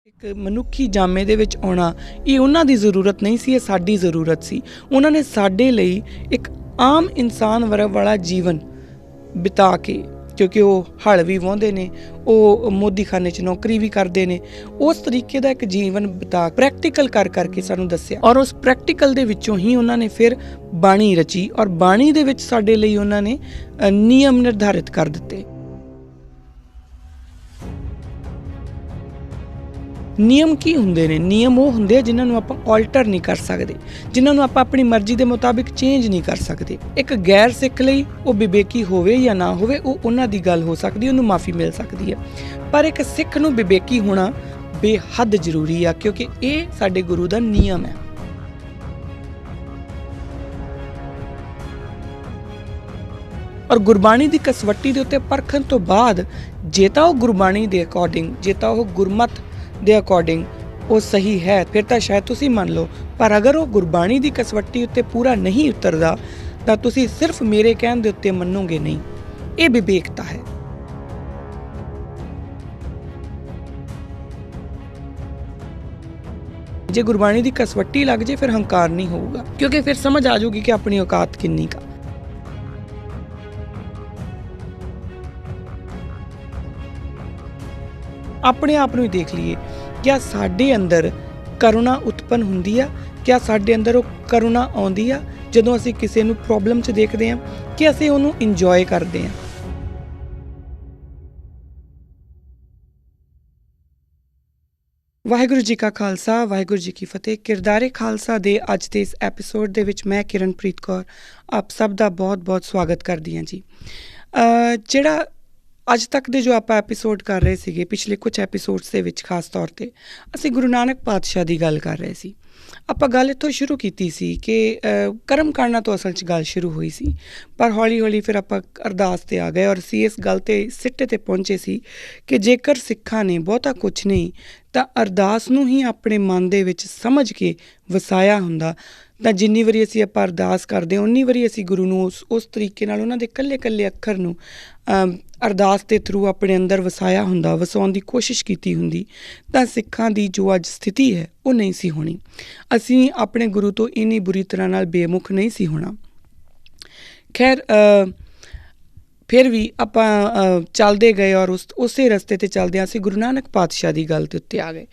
ਇੱਕ ਮਨੁੱਖੀ ਜਾਮੇ ਦੇ ਵਿੱਚ ਆਉਣਾ ਇਹ ਉਹਨਾਂ ਦੀ ਜ਼ਰੂਰਤ ਨਹੀਂ ਸੀ, ਇਹ ਸਾਡੀ ਜ਼ਰੂਰਤ ਸੀ। ਉਹਨਾਂ ਨੇ ਸਾਡੇ ਲਈ ਇੱਕ ਆਮ ਇਨਸਾਨ ਵਾਲਾ ਜੀਵਨ ਬਿਤਾ ਕੇ, ਕਿਉਂਕਿ ਉਹ ਹਲ ਵੀ ਵਾਹੁੰਦੇ ਨੇ, ਉਹ ਮੋਦੀਖਾਨੇ 'ਚ ਨੌਕਰੀ ਵੀ ਕਰਦੇ ਨੇ, ਉਸ ਤਰੀਕੇ ਦਾ ਇੱਕ ਜੀਵਨ ਬਿਤਾ ਪ੍ਰੈਕਟੀਕਲ ਕਰਕੇ ਸਾਨੂੰ ਦੱਸਿਆ। ਔਰ ਉਸ ਪ੍ਰੈਕਟੀਕਲ ਦੇ ਵਿੱਚੋਂ ਹੀ ਉਹਨਾਂ ਨੇ ਫਿਰ ਬਾਣੀ ਰਚੀ, ਔਰ ਬਾਣੀ ਦੇ ਵਿੱਚ ਸਾਡੇ ਲਈ ਉਹਨਾਂ ਨੇ ਨਿਯਮ ਨਿਰਧਾਰਿਤ ਕਰ ਦਿੱਤੇ। ਨਿਯਮ ਕੀ ਹੁੰਦੇ ਨੇ? ਨਿਯਮ ਉਹ ਹੁੰਦੇ ਆ ਜਿਨ੍ਹਾਂ ਨੂੰ ਆਪਾਂ ਆਲਟਰ ਨਹੀਂ ਕਰ ਸਕਦੇ, ਜਿਨ੍ਹਾਂ ਨੂੰ ਆਪਾਂ ਆਪਣੀ ਮਰਜ਼ੀ ਦੇ ਮੁਤਾਬਿਕ ਚੇਂਜ ਨਹੀਂ ਕਰ ਸਕਦੇ। ਇੱਕ ਗੈਰ ਸਿੱਖ ਲਈ ਉਹ ਵਿਵੇਕੀ ਹੋਵੇ ਜਾਂ ਨਾ ਹੋਵੇ, ਉਹ ਉਹਨਾਂ ਦੀ ਗੱਲ ਹੋ ਸਕਦੀ, ਉਹਨੂੰ ਮਾਫੀ ਮਿਲ ਸਕਦੀ ਹੈ। ਪਰ ਇੱਕ ਸਿੱਖ ਨੂੰ ਵਿਵੇਕੀ ਹੋਣਾ ਬੇਹੱਦ ਜ਼ਰੂਰੀ ਆ, ਕਿਉਂਕਿ ਇਹ ਸਾਡੇ ਗੁਰੂ ਦਾ ਨਿਯਮ ਹੈ। ਔਰ ਗੁਰਬਾਣੀ ਦੀ ਕਸਵੱਟੀ ਦੇ ਉੱਤੇ ਪਰਖਣ ਤੋਂ ਬਾਅਦ ਜੇ ਤਾਂ ਉਹ ਗੁਰਬਾਣੀ ਦੇ ਅਕੋਰਡਿੰਗ, ਜੇ ਤਾਂ ਉਹ ਗੁਰਮਤ ਦੇ ਅਕੋਰਡਿੰਗ ਉਹ ਸਹੀ ਹੈ, ਫਿਰ ਤਾਂ ਸ਼ਾਇਦ ਤੁਸੀਂ ਮੰਨ ਲਓ। ਪਰ ਅਗਰ ਉਹ ਗੁਰਬਾਣੀ ਦੀ ਕਸਵੱਟੀ ਉੱਤੇ ਪੂਰਾ ਨਹੀਂ ਉਤਰਦਾ ਤਾਂ ਤੁਸੀਂ ਸਿਰਫ ਮੇਰੇ ਕਹਿਣ ਦੇ ਉੱਤੇ ਮੰਨੋਗੇ ਨਹੀਂ। ਇਹ ਵਿਵੇਕਤਾ ਹੈ। ਜੇ ਗੁਰਬਾਣੀ ਦੀ ਕਸਵੱਟੀ ਲੱਗ ਜੇ ਫਿਰ ਹੰਕਾਰ ਨਹੀਂ ਹੋਊਗਾ, ਕਿਉਂਕਿ ਫਿਰ ਸਮਝ ਆ ਜਾਊਗੀ ਕਿ ਆਪਣੀ ਔਕਾਤ ਕਿੰਨੀ ਕਾ। ਆਪਣੇ ਆਪ ਨੂੰ ਹੀ ਦੇਖ ਲਈਏ, ਕਿਆ ਸਾਡੇ ਅੰਦਰ ਕਰੁਣਾ ਉਤਪੰਨ ਹੁੰਦੀ ਆ? ਕਿਆ ਸਾਡੇ ਅੰਦਰ ਉਹ ਕਰੁਣਾ ਆਉਂਦੀ ਆ ਜਦੋਂ ਅਸੀਂ ਕਿਸੇ ਨੂੰ ਪ੍ਰੋਬਲਮ 'ਚ ਦੇਖਦੇ ਹਾਂ, ਕਿ ਅਸੀਂ ਉਹਨੂੰ ਇੰਜੋਏ ਕਰਦੇ ਹਾਂ? ਵਾਹਿਗੁਰੂ ਜੀ ਕਾ ਖਾਲਸਾ, ਵਾਹਿਗੁਰੂ ਜੀ ਕੀ ਫਤਿਹ। ਕਿਰਦਾਰੇ ਖਾਲਸਾ ਦੇ ਅੱਜ ਦੇ ਇਸ ਐਪੀਸੋਡ ਦੇ ਵਿੱਚ ਮੈਂ ਕਿਰਨਪ੍ਰੀਤ ਕੌਰ ਆਪ ਸਭ ਦਾ ਬਹੁਤ ਸਵਾਗਤ ਕਰਦੀ ਹਾਂ ਜੀ। ਜਿਹੜਾ ਅੱਜ ਤੱਕ ਦੇ ਜੋ ਆਪਾਂ ਐਪੀਸੋਡ ਕਰ ਰਹੇ ਸੀਗੇ, ਪਿਛਲੇ ਕੁਝ ਐਪੀਸੋਡਸ ਦੇ ਵਿੱਚ ਖਾਸ ਤੌਰ 'ਤੇ ਅਸੀਂ ਗੁਰੂ ਨਾਨਕ ਪਾਤਸ਼ਾਹ ਦੀ ਗੱਲ ਕਰ ਰਹੇ ਸੀ। ਆਪਾਂ ਗੱਲ ਇੱਥੋਂ ਸ਼ੁਰੂ ਕੀਤੀ ਸੀ ਕਿ ਕਰਮ ਕਾਂਡਾਂ ਤੋਂ ਅਸਲ 'ਚ ਗੱਲ ਸ਼ੁਰੂ ਹੋਈ ਸੀ, ਪਰ ਹੌਲੀ ਫਿਰ ਆਪਾਂ ਅਰਦਾਸ 'ਤੇ ਆ ਗਏ ਔਰ ਅਸੀਂ ਇਸ ਗੱਲ 'ਤੇ ਸਿੱਟੇ 'ਤੇ ਪਹੁੰਚੇ ਸੀ ਕਿ ਜੇਕਰ ਸਿੱਖਾਂ ਨੇ ਬਹੁਤਾ ਕੁਛ ਨਹੀਂ ਤਾਂ ਅਰਦਾਸ ਨੂੰ ਹੀ ਆਪਣੇ ਮਨ ਦੇ ਵਿੱਚ ਸਮਝ ਕੇ ਵਸਾਇਆ ਹੁੰਦਾ ਤਾਂ ਜਿੰਨੀ ਵਾਰੀ ਅਸੀਂ ਆਪਾਂ ਅਰਦਾਸ ਕਰਦੇ ਹਾਂ ਉਨੀ ਵਾਰੀ ਅਸੀਂ ਗੁਰੂ ਨੂੰ ਉਸ ਤਰੀਕੇ ਨਾਲ ਉਹਨਾਂ ਦੇ ਇਕੱਲੇ ਅੱਖਰ ਨੂੰ ਅਰਦਾਸ ਦੇ ਥਰੂ ਆਪਣੇ ਅੰਦਰ ਵਸਾਇਆ ਹੁੰਦਾ, ਵਸਾਉਣ ਦੀ ਕੋਸ਼ਿਸ਼ ਕੀਤੀ ਹੁੰਦੀ, ਤਾਂ ਸਿੱਖਾਂ ਦੀ ਜੋ ਅੱਜ ਸਥਿਤੀ ਹੈ ਉਹ ਨਹੀਂ ਸੀ ਹੋਣੀ। ਅਸੀਂ ਆਪਣੇ ਗੁਰੂ ਤੋਂ ਇੰਨੀ ਬੁਰੀ ਤਰ੍ਹਾਂ ਨਾਲ ਬੇਮੁਖ ਨਹੀਂ ਸੀ ਹੋਣਾ। ਖੈਰ, ਫਿਰ ਵੀ ਆਪਾਂ ਚੱਲਦੇ ਗਏ ਔਰ ਉਸੇ ਰਸਤੇ 'ਤੇ ਚੱਲਦਿਆਂ ਅਸੀਂ ਗੁਰੂ ਨਾਨਕ ਪਾਤਸ਼ਾਹ ਦੀ ਗੱਲ ਦੇ ਉੱਤੇ ਆ ਗਏ।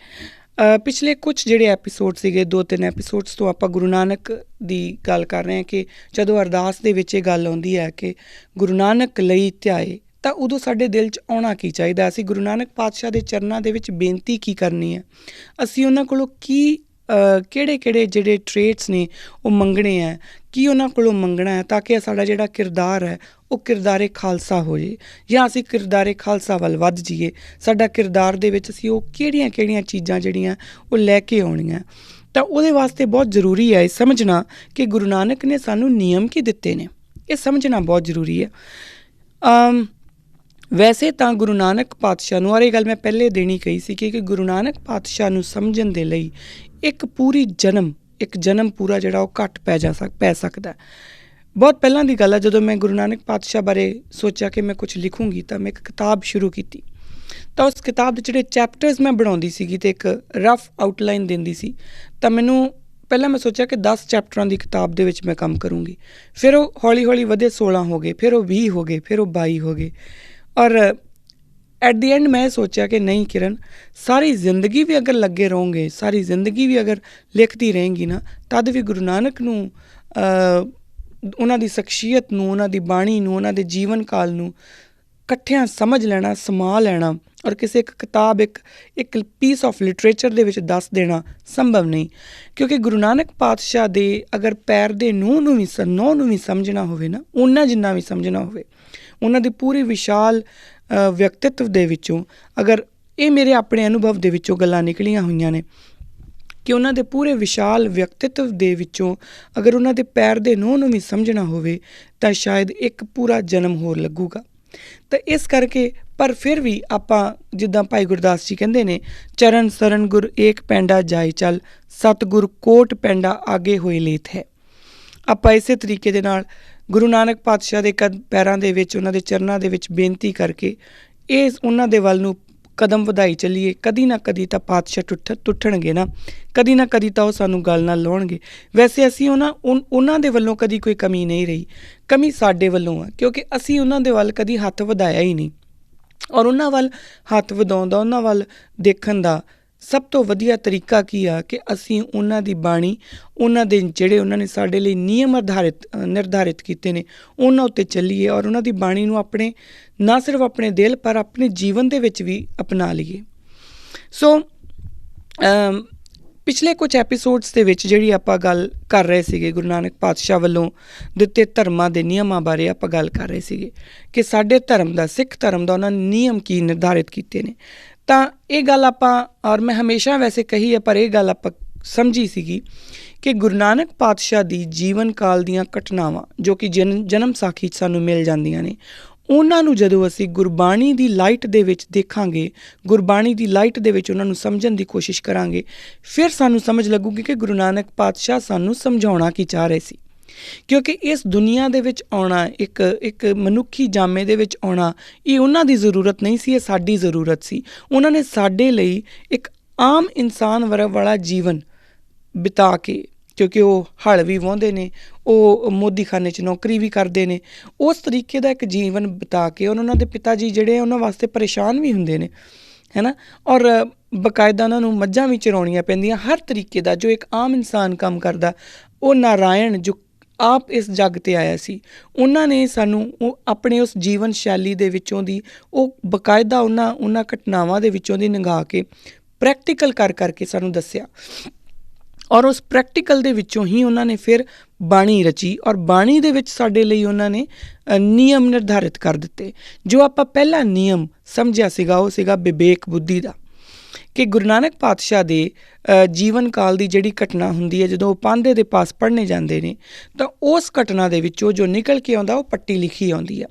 ਪਿਛਲੇ ਕੁਛ ਜਿਹੜੇ ਐਪੀਸੋਡ ਸੀਗੇ, 2-3 ਐਪੀਸੋਡਸ ਤੋਂ ਆਪਾਂ ਗੁਰੂ ਨਾਨਕ ਦੀ ਗੱਲ ਕਰ ਰਹੇ ਹਾਂ ਕਿ ਜਦੋਂ ਅਰਦਾਸ ਦੇ ਵਿੱਚ ਇਹ ਗੱਲ ਆਉਂਦੀ ਹੈ ਕਿ ਗੁਰੂ ਨਾਨਕ ਲਈ ਧਿਆਏ, ਤਾਂ ਉਦੋਂ ਸਾਡੇ ਦਿਲ 'ਚ ਆਉਣਾ ਕੀ ਚਾਹੀਦਾ? ਅਸੀਂ ਗੁਰੂ ਨਾਨਕ ਪਾਤਸ਼ਾਹ ਦੇ ਚਰਨਾਂ ਦੇ ਵਿੱਚ ਬੇਨਤੀ ਕੀ ਕਰਨੀ ਹੈ? ਅਸੀਂ ਉਹਨਾਂ ਕੋਲੋਂ ਕੀ ਕਿਹੜੇ ਜਿਹੜੇ ਟਰੇਟਸ ਨੇ ਉਹ ਮੰਗਣੇ ਹੈ, ਕੀ ਉਹਨਾਂ ਕੋਲੋਂ ਮੰਗਣਾ ਹੈ ਤਾਂ ਕਿ ਸਾਡਾ ਜਿਹੜਾ ਕਿਰਦਾਰ ਹੈ ਉਹ ਕਿਰਦਾਰੇ ਖਾਲਸਾ ਹੋ ਜਾਏ, ਜਾਂ ਅਸੀਂ ਕਿਰਦਾਰੇ ਖਾਲਸਾ ਵੱਲ ਵੱਧ ਜਾਈਏ। ਸਾਡਾ ਕਿਰਦਾਰ ਦੇ ਵਿੱਚ ਅਸੀਂ ਉਹ ਕਿਹੜੀਆਂ ਚੀਜ਼ਾਂ ਜਿਹੜੀਆਂ ਉਹ ਲੈ ਕੇ ਆਉਣੀਆਂ। ਤਾਂ ਉਹਦੇ ਵਾਸਤੇ ਬਹੁਤ ਜ਼ਰੂਰੀ ਹੈ ਇਹ ਸਮਝਣਾ ਕਿ ਗੁਰੂ ਨਾਨਕ ਨੇ ਸਾਨੂੰ ਨਿਯਮ ਕੀ ਦਿੱਤੇ ਨੇ। ਇਹ ਸਮਝਣਾ ਬਹੁਤ ਜ਼ਰੂਰੀ ਹੈ। ਵੈਸੇ ਤਾਂ ਗੁਰੂ ਨਾਨਕ ਪਾਤਸ਼ਾਹ ਨੂੰ, ਔਰ ਇਹ ਗੱਲ ਮੈਂ ਪਹਿਲੇ ਦੇਣੀ ਕਹੀ ਸੀ ਕਿ ਗੁਰੂ ਨਾਨਕ ਪਾਤਸ਼ਾਹ ਨੂੰ ਸਮਝਣ ਦੇ ਲਈ ਇੱਕ ਜਨਮ ਪੂਰਾ ਜਿਹੜਾ ਉਹ ਘੱਟ ਪੈ ਸਕਦਾ। ਬਹੁਤ ਪਹਿਲਾਂ ਦੀ ਗੱਲ ਹੈ, ਜਦੋਂ ਮੈਂ ਗੁਰੂ ਨਾਨਕ ਪਾਤਸ਼ਾਹ ਬਾਰੇ ਸੋਚਿਆ ਕਿ ਮੈਂ ਕੁਛ ਲਿਖੂੰਗੀ ਤਾਂ ਮੈਂ ਇੱਕ ਕਿਤਾਬ ਸ਼ੁਰੂ ਕੀਤੀ। ਤਾਂ ਉਸ ਕਿਤਾਬ ਦੇ ਜਿਹੜੇ ਚੈਪਟਰਸ ਮੈਂ ਬਣਾਉਂਦੀ ਸੀਗੀ ਅਤੇ ਇੱਕ ਰਫ ਆਊਟਲਾਈਨ ਦਿੰਦੀ ਸੀ, ਤਾਂ ਮੈਨੂੰ ਪਹਿਲਾਂ ਮੈਂ ਸੋਚਿਆ ਕਿ 10 ਚੈਪਟਰਾਂ ਦੀ ਕਿਤਾਬ ਦੇ ਵਿੱਚ ਮੈਂ ਕੰਮ ਕਰੂੰਗੀ। ਫਿਰ ਉਹ ਹੌਲੀ ਵਧੇ 16 ਹੋ ਗਏ, ਫਿਰ ਉਹ 20 ਹੋ ਗਏ, ਫਿਰ ਉਹ 22 ਹੋ ਗਏ। ਔਰ ਐਟ ਦੀ ਐਂਡ ਮੈਂ ਸੋਚਿਆ ਕਿ ਨਹੀਂ ਕਿਰਨ, ਸਾਰੀ ਜ਼ਿੰਦਗੀ ਵੀ ਅਗਰ ਲੱਗੇ ਰਹੋਗੇ, ਸਾਰੀ ਜ਼ਿੰਦਗੀ ਵੀ ਅਗਰ ਲਿਖਦੀ ਰਹੇਂਗੀ ਨਾ, ਤਦ ਵੀ ਗੁਰੂ ਨਾਨਕ ਨੂੰ, ਉਹਨਾਂ ਦੀ ਸ਼ਖਸੀਅਤ ਨੂੰ, ਉਹਨਾਂ ਦੀ ਬਾਣੀ ਨੂੰ, ਉਹਨਾਂ ਦੇ ਜੀਵਨ ਕਾਲ ਨੂੰ ਇਕੱਠਿਆਂ ਸਮਝ ਲੈਣਾ, ਸਮਾ ਲੈਣਾ ਔਰ ਕਿਸੇ ਇੱਕ ਕਿਤਾਬ, ਇੱਕ ਪੀਸ ਆਫ ਲਿਟਰੇਚਰ ਦੇ ਵਿੱਚ ਦੱਸ ਦੇਣਾ ਸੰਭਵ ਨਹੀਂ। ਕਿਉਂਕਿ ਗੁਰੂ ਨਾਨਕ ਪਾਤਸ਼ਾਹ ਦੇ ਅਗਰ ਪੈਰ ਦੇ ਨੂੰਹ ਨੂੰ ਵੀ ਸਮਝਣਾ ਹੋਵੇ ਨਾ, ਉਹਨਾਂ ਜਿੰਨਾ ਵੀ ਸਮਝਣਾ ਹੋਵੇ, ਉਹਨਾਂ ਦੀ ਪੂਰੀ ਵਿਸ਼ਾਲ ਵਿਅਕਤਿਤਵ ਦੇ ਵਿੱਚੋਂ, ਅਗਰ ਇਹ ਮੇਰੇ ਆਪਣੇ ਅਨੁਭਵ ਦੇ ਵਿੱਚੋਂ ਗੱਲਾਂ ਨਿਕਲੀਆਂ ਹੋਈਆਂ ਨੇ ਕਿ ਉਹਨਾਂ ਦੇ ਪੂਰੇ ਵਿਸ਼ਾਲ ਵਿਅਕਤਿਤਵ ਦੇ ਵਿੱਚੋਂ ਅਗਰ ਉਹਨਾਂ ਦੇ ਪੈਰ ਦੇ ਨੂੰਹ ਨੂੰ ਵੀ ਸਮਝਣਾ ਹੋਵੇ ਤਾਂ ਸ਼ਾਇਦ ਇੱਕ ਪੂਰਾ ਜਨਮ ਹੋਰ ਲੱਗੂਗਾ। ਤਾਂ ਇਸ ਕਰਕੇ, ਪਰ ਫਿਰ ਵੀ ਆਪਾਂ ਜਿੱਦਾਂ ਭਾਈ ਗੁਰਦਾਸ ਜੀ ਕਹਿੰਦੇ ਨੇ, ਚਰਨ ਸਰਨ ਗੁਰ ਏਕ ਪੈਂਡਾ ਜਾਏ ਚੱਲ, ਸਤਿਗੁਰ ਕੋਟ ਪੈਂਡਾ ਆਗੇ ਹੋਏ ਲੇਤ ਹੈ। ਆਪਾਂ ਇਸੇ ਤਰੀਕੇ ਦੇ ਨਾਲ ਗੁਰੂ ਨਾਨਕ ਪਾਤਸ਼ਾਹ ਦੇ ਪੈਰਾਂ ਦੇ ਵਿੱਚ, ਉਹਨਾਂ ਦੇ ਚਰਨਾਂ ਦੇ ਵਿੱਚ ਬੇਨਤੀ ਕਰਕੇ ਇਹ ਉਹਨਾਂ ਦੇ ਵੱਲ ਨੂੰ ਕਦਮ ਵਧਾਈ ਚੱਲੀਏ, ਕਦੀ ਨਾ ਕਦੀ ਤਾਂ ਪਾਤਸ਼ਾਹ ਟੁੱਟਣਗੇ ਨਾ ਕਦੀ ਤਾਂ ਉਹ ਸਾਨੂੰ ਗੱਲ ਨਾਲ ਲਾਉਣਗੇ। ਵੈਸੇ ਅਸੀਂ ਉਹਨਾਂ ਦੇ ਵੱਲੋਂ ਕਦੀ ਕੋਈ ਕਮੀ ਨਹੀਂ ਰਹੀ, ਕਮੀ ਸਾਡੇ ਵੱਲੋਂ ਆ, ਕਿਉਂਕਿ ਅਸੀਂ ਉਹਨਾਂ ਦੇ ਵੱਲ ਕਦੀ ਹੱਥ ਵਧਾਇਆ ਹੀ ਨਹੀਂ। ਔਰ ਉਹਨਾਂ ਵੱਲ ਹੱਥ ਵਧਾਉਣ ਦਾ, ਉਹਨਾਂ ਵੱਲ ਦੇਖਣ ਦਾ ਸਭ ਤੋਂ ਵਧੀਆ ਤਰੀਕਾ ਕੀ ਆ ਕਿ ਅਸੀਂ ਉਹਨਾਂ ਦੀ ਬਾਣੀ, ਉਹਨਾਂ ਦੇ ਜਿਹੜੇ ਉਹਨਾਂ ਨੇ ਸਾਡੇ ਲਈ ਨਿਯਮ ਨਿਰਧਾਰਿਤ ਕੀਤੇ ਨੇ, ਉਹਨਾਂ ਉੱਤੇ ਚੱਲੀਏ ਔਰ ਉਹਨਾਂ ਦੀ ਬਾਣੀ ਨੂੰ ਨਾ ਸਿਰਫ ਆਪਣੇ ਦਿਲ ਪਰ ਆਪਣੇ ਜੀਵਨ ਦੇ ਵਿੱਚ ਵੀ ਅਪਣਾ ਲਈਏ। ਸੋ ਪਿਛਲੇ ਕੁਝ ਐਪੀਸੋਡਸ ਦੇ ਵਿੱਚ ਜਿਹੜੀ ਆਪਾਂ ਗੱਲ ਕਰ ਰਹੇ ਸੀਗੇ, ਗੁਰੂ ਨਾਨਕ ਪਾਤਸ਼ਾਹ ਵੱਲੋਂ ਦਿੱਤੇ ਧਰਮਾਂ ਦੇ ਨਿਯਮਾਂ ਬਾਰੇ ਆਪਾਂ ਗੱਲ ਕਰ ਰਹੇ ਸੀਗੇ ਕਿ ਸਾਡੇ ਧਰਮ ਦਾ, ਸਿੱਖ ਧਰਮ ਦਾ ਉਹਨਾਂ ਨੇ ਨਿਯਮ ਕੀ ਨਿਰਧਾਰਿਤ ਕੀਤੇ ਨੇ। ਤਾਂ ਇਹ ਗੱਲ ਆਪਾਂ, ਔਰ ਮੈਂ ਹਮੇਸ਼ਾ ਵੈਸੇ ਕਹੀ ਹੈ ਪਰ ਇਹ ਗੱਲ ਆਪਾਂ ਸਮਝੀ ਸੀਗੀ ਕਿ ਗੁਰੂ ਨਾਨਕ ਪਾਤਸ਼ਾਹ ਦੀ ਜੀਵਨ ਕਾਲ ਦੀਆਂ ਘਟਨਾਵਾਂ ਜੋ ਕਿ ਜਨਮ ਸਾਖੀ 'ਚ ਸਾਨੂੰ ਮਿਲ ਜਾਂਦੀਆਂ ਨੇ, ਉਹਨਾਂ ਨੂੰ ਜਦੋਂ ਅਸੀਂ ਗੁਰਬਾਣੀ ਦੀ ਲਾਈਟ ਦੇ ਵਿੱਚ ਦੇਖਾਂਗੇ, ਗੁਰਬਾਣੀ ਦੀ ਲਾਈਟ ਦੇ ਵਿੱਚ ਉਹਨਾਂ ਨੂੰ ਸਮਝਣ ਦੀ ਕੋਸ਼ਿਸ਼ ਕਰਾਂਗੇ, ਫਿਰ ਸਾਨੂੰ ਸਮਝ ਲੱਗੂਗੀ ਕਿ ਗੁਰੂ ਨਾਨਕ ਪਾਤਸ਼ਾਹ ਸਾਨੂੰ ਸਮਝਾਉਣਾ ਕੀ ਚਾਹ ਰਹੇ ਸੀ। ਕਿਉਂਕਿ ਇਸ ਦੁਨੀਆ ਦੇ ਵਿੱਚ ਆਉਣਾ, ਇੱਕ ਮਨੁੱਖੀ ਜਾਮੇ ਦੇ ਵਿੱਚ ਆਉਣਾ, ਇਹ ਉਹਨਾਂ ਦੀ ਜ਼ਰੂਰਤ ਨਹੀਂ ਸੀ, ਇਹ ਸਾਡੀ ਜ਼ਰੂਰਤ ਸੀ। ਉਹਨਾਂ ਨੇ ਸਾਡੇ ਲਈ ਇੱਕ ਆਮ ਇਨਸਾਨ ਵਾਲਾ ਜੀਵਨ ਬਿਤਾ ਕੇ, ਕਿਉਂਕਿ ਉਹ ਹਲ ਵੀ ਵਾਹੁੰਦੇ ਨੇ, ਉਹ ਮੋਦੀਖਾਨੇ 'ਚ ਨੌਕਰੀ ਵੀ ਕਰਦੇ ਨੇ, ਉਸ ਤਰੀਕੇ ਦਾ ਇੱਕ ਜੀਵਨ ਬਿਤਾ ਕੇ ਉਹਨਾਂ ਦੇ ਪਿਤਾ ਜੀ ਜਿਹੜੇ ਉਹਨਾਂ ਵਾਸਤੇ ਪਰੇਸ਼ਾਨ ਵੀ ਹੁੰਦੇ ਨੇ, ਹੈ ਨਾ। ਔਰ ਬਕਾਇਦਾ ਉਹਨਾਂ ਨੂੰ ਮੱਝਾਂ ਵੀ ਚਰਾਉਣੀਆਂ ਪੈਂਦੀਆਂ, ਹਰ ਤਰੀਕੇ ਦਾ ਜੋ ਇੱਕ ਆਮ ਇਨਸਾਨ ਕੰਮ ਕਰਦਾ। ਉਹ ਨਾਰਾਇਣ ਜੋ ਆਪ ਇਸ ਜੱਗ 'ਤੇ ਆਇਆ ਸੀ, ਉਹਨਾਂ ਨੇ ਸਾਨੂੰ ਉਹ ਆਪਣੇ ਉਸ ਜੀਵਨ ਸ਼ੈਲੀ ਦੇ ਵਿੱਚੋਂ ਦੀ ਉਹ ਬਕਾਇਦਾ ਉਹਨਾਂ ਘਟਨਾਵਾਂ ਦੇ ਵਿੱਚੋਂ ਦੀ ਨਿਗਾਹ ਕੇ ਪ੍ਰੈਕਟੀਕਲ ਕਰਕੇ ਸਾਨੂੰ ਦੱਸਿਆ। ਔਰ ਉਸ ਪ੍ਰੈਕਟੀਕਲ ਦੇ ਵਿੱਚੋਂ ਹੀ ਉਹਨਾਂ ਨੇ ਫਿਰ ਬਾਣੀ ਰਚੀ ਔਰ ਬਾਣੀ ਦੇ ਵਿੱਚ ਸਾਡੇ ਲਈ ਉਹਨਾਂ ਨੇ ਨਿਯਮ ਨਿਰਧਾਰਿਤ ਕਰ ਦਿੱਤੇ। ਜੋ ਆਪਾਂ ਪਹਿਲਾ ਨਿਯਮ ਸਮਝਿਆ ਸੀਗਾ ਉਹ ਸੀਗਾ ਵਿਵੇਕ ਬੁੱਧੀ ਦਾ, ਕਿ ਗੁਰੂ ਨਾਨਕ ਪਾਤਸ਼ਾਹ ਦੇ ਜੀਵਨ ਕਾਲ ਦੀ ਜਿਹੜੀ ਘਟਨਾ ਹੁੰਦੀ ਹੈ, ਜਦੋਂ ਉਹ ਪਾਂਧੇ ਦੇ ਪਾਸ ਪੜ੍ਹਨੇ ਜਾਂਦੇ ਨੇ ਤਾਂ ਉਸ ਘਟਨਾ ਦੇ ਵਿੱਚੋਂ ਜੋ ਨਿਕਲ ਕੇ ਆਉਂਦਾ ਉਹ ਪੱਟੀ ਲਿਖੀ ਆਉਂਦੀ ਆ।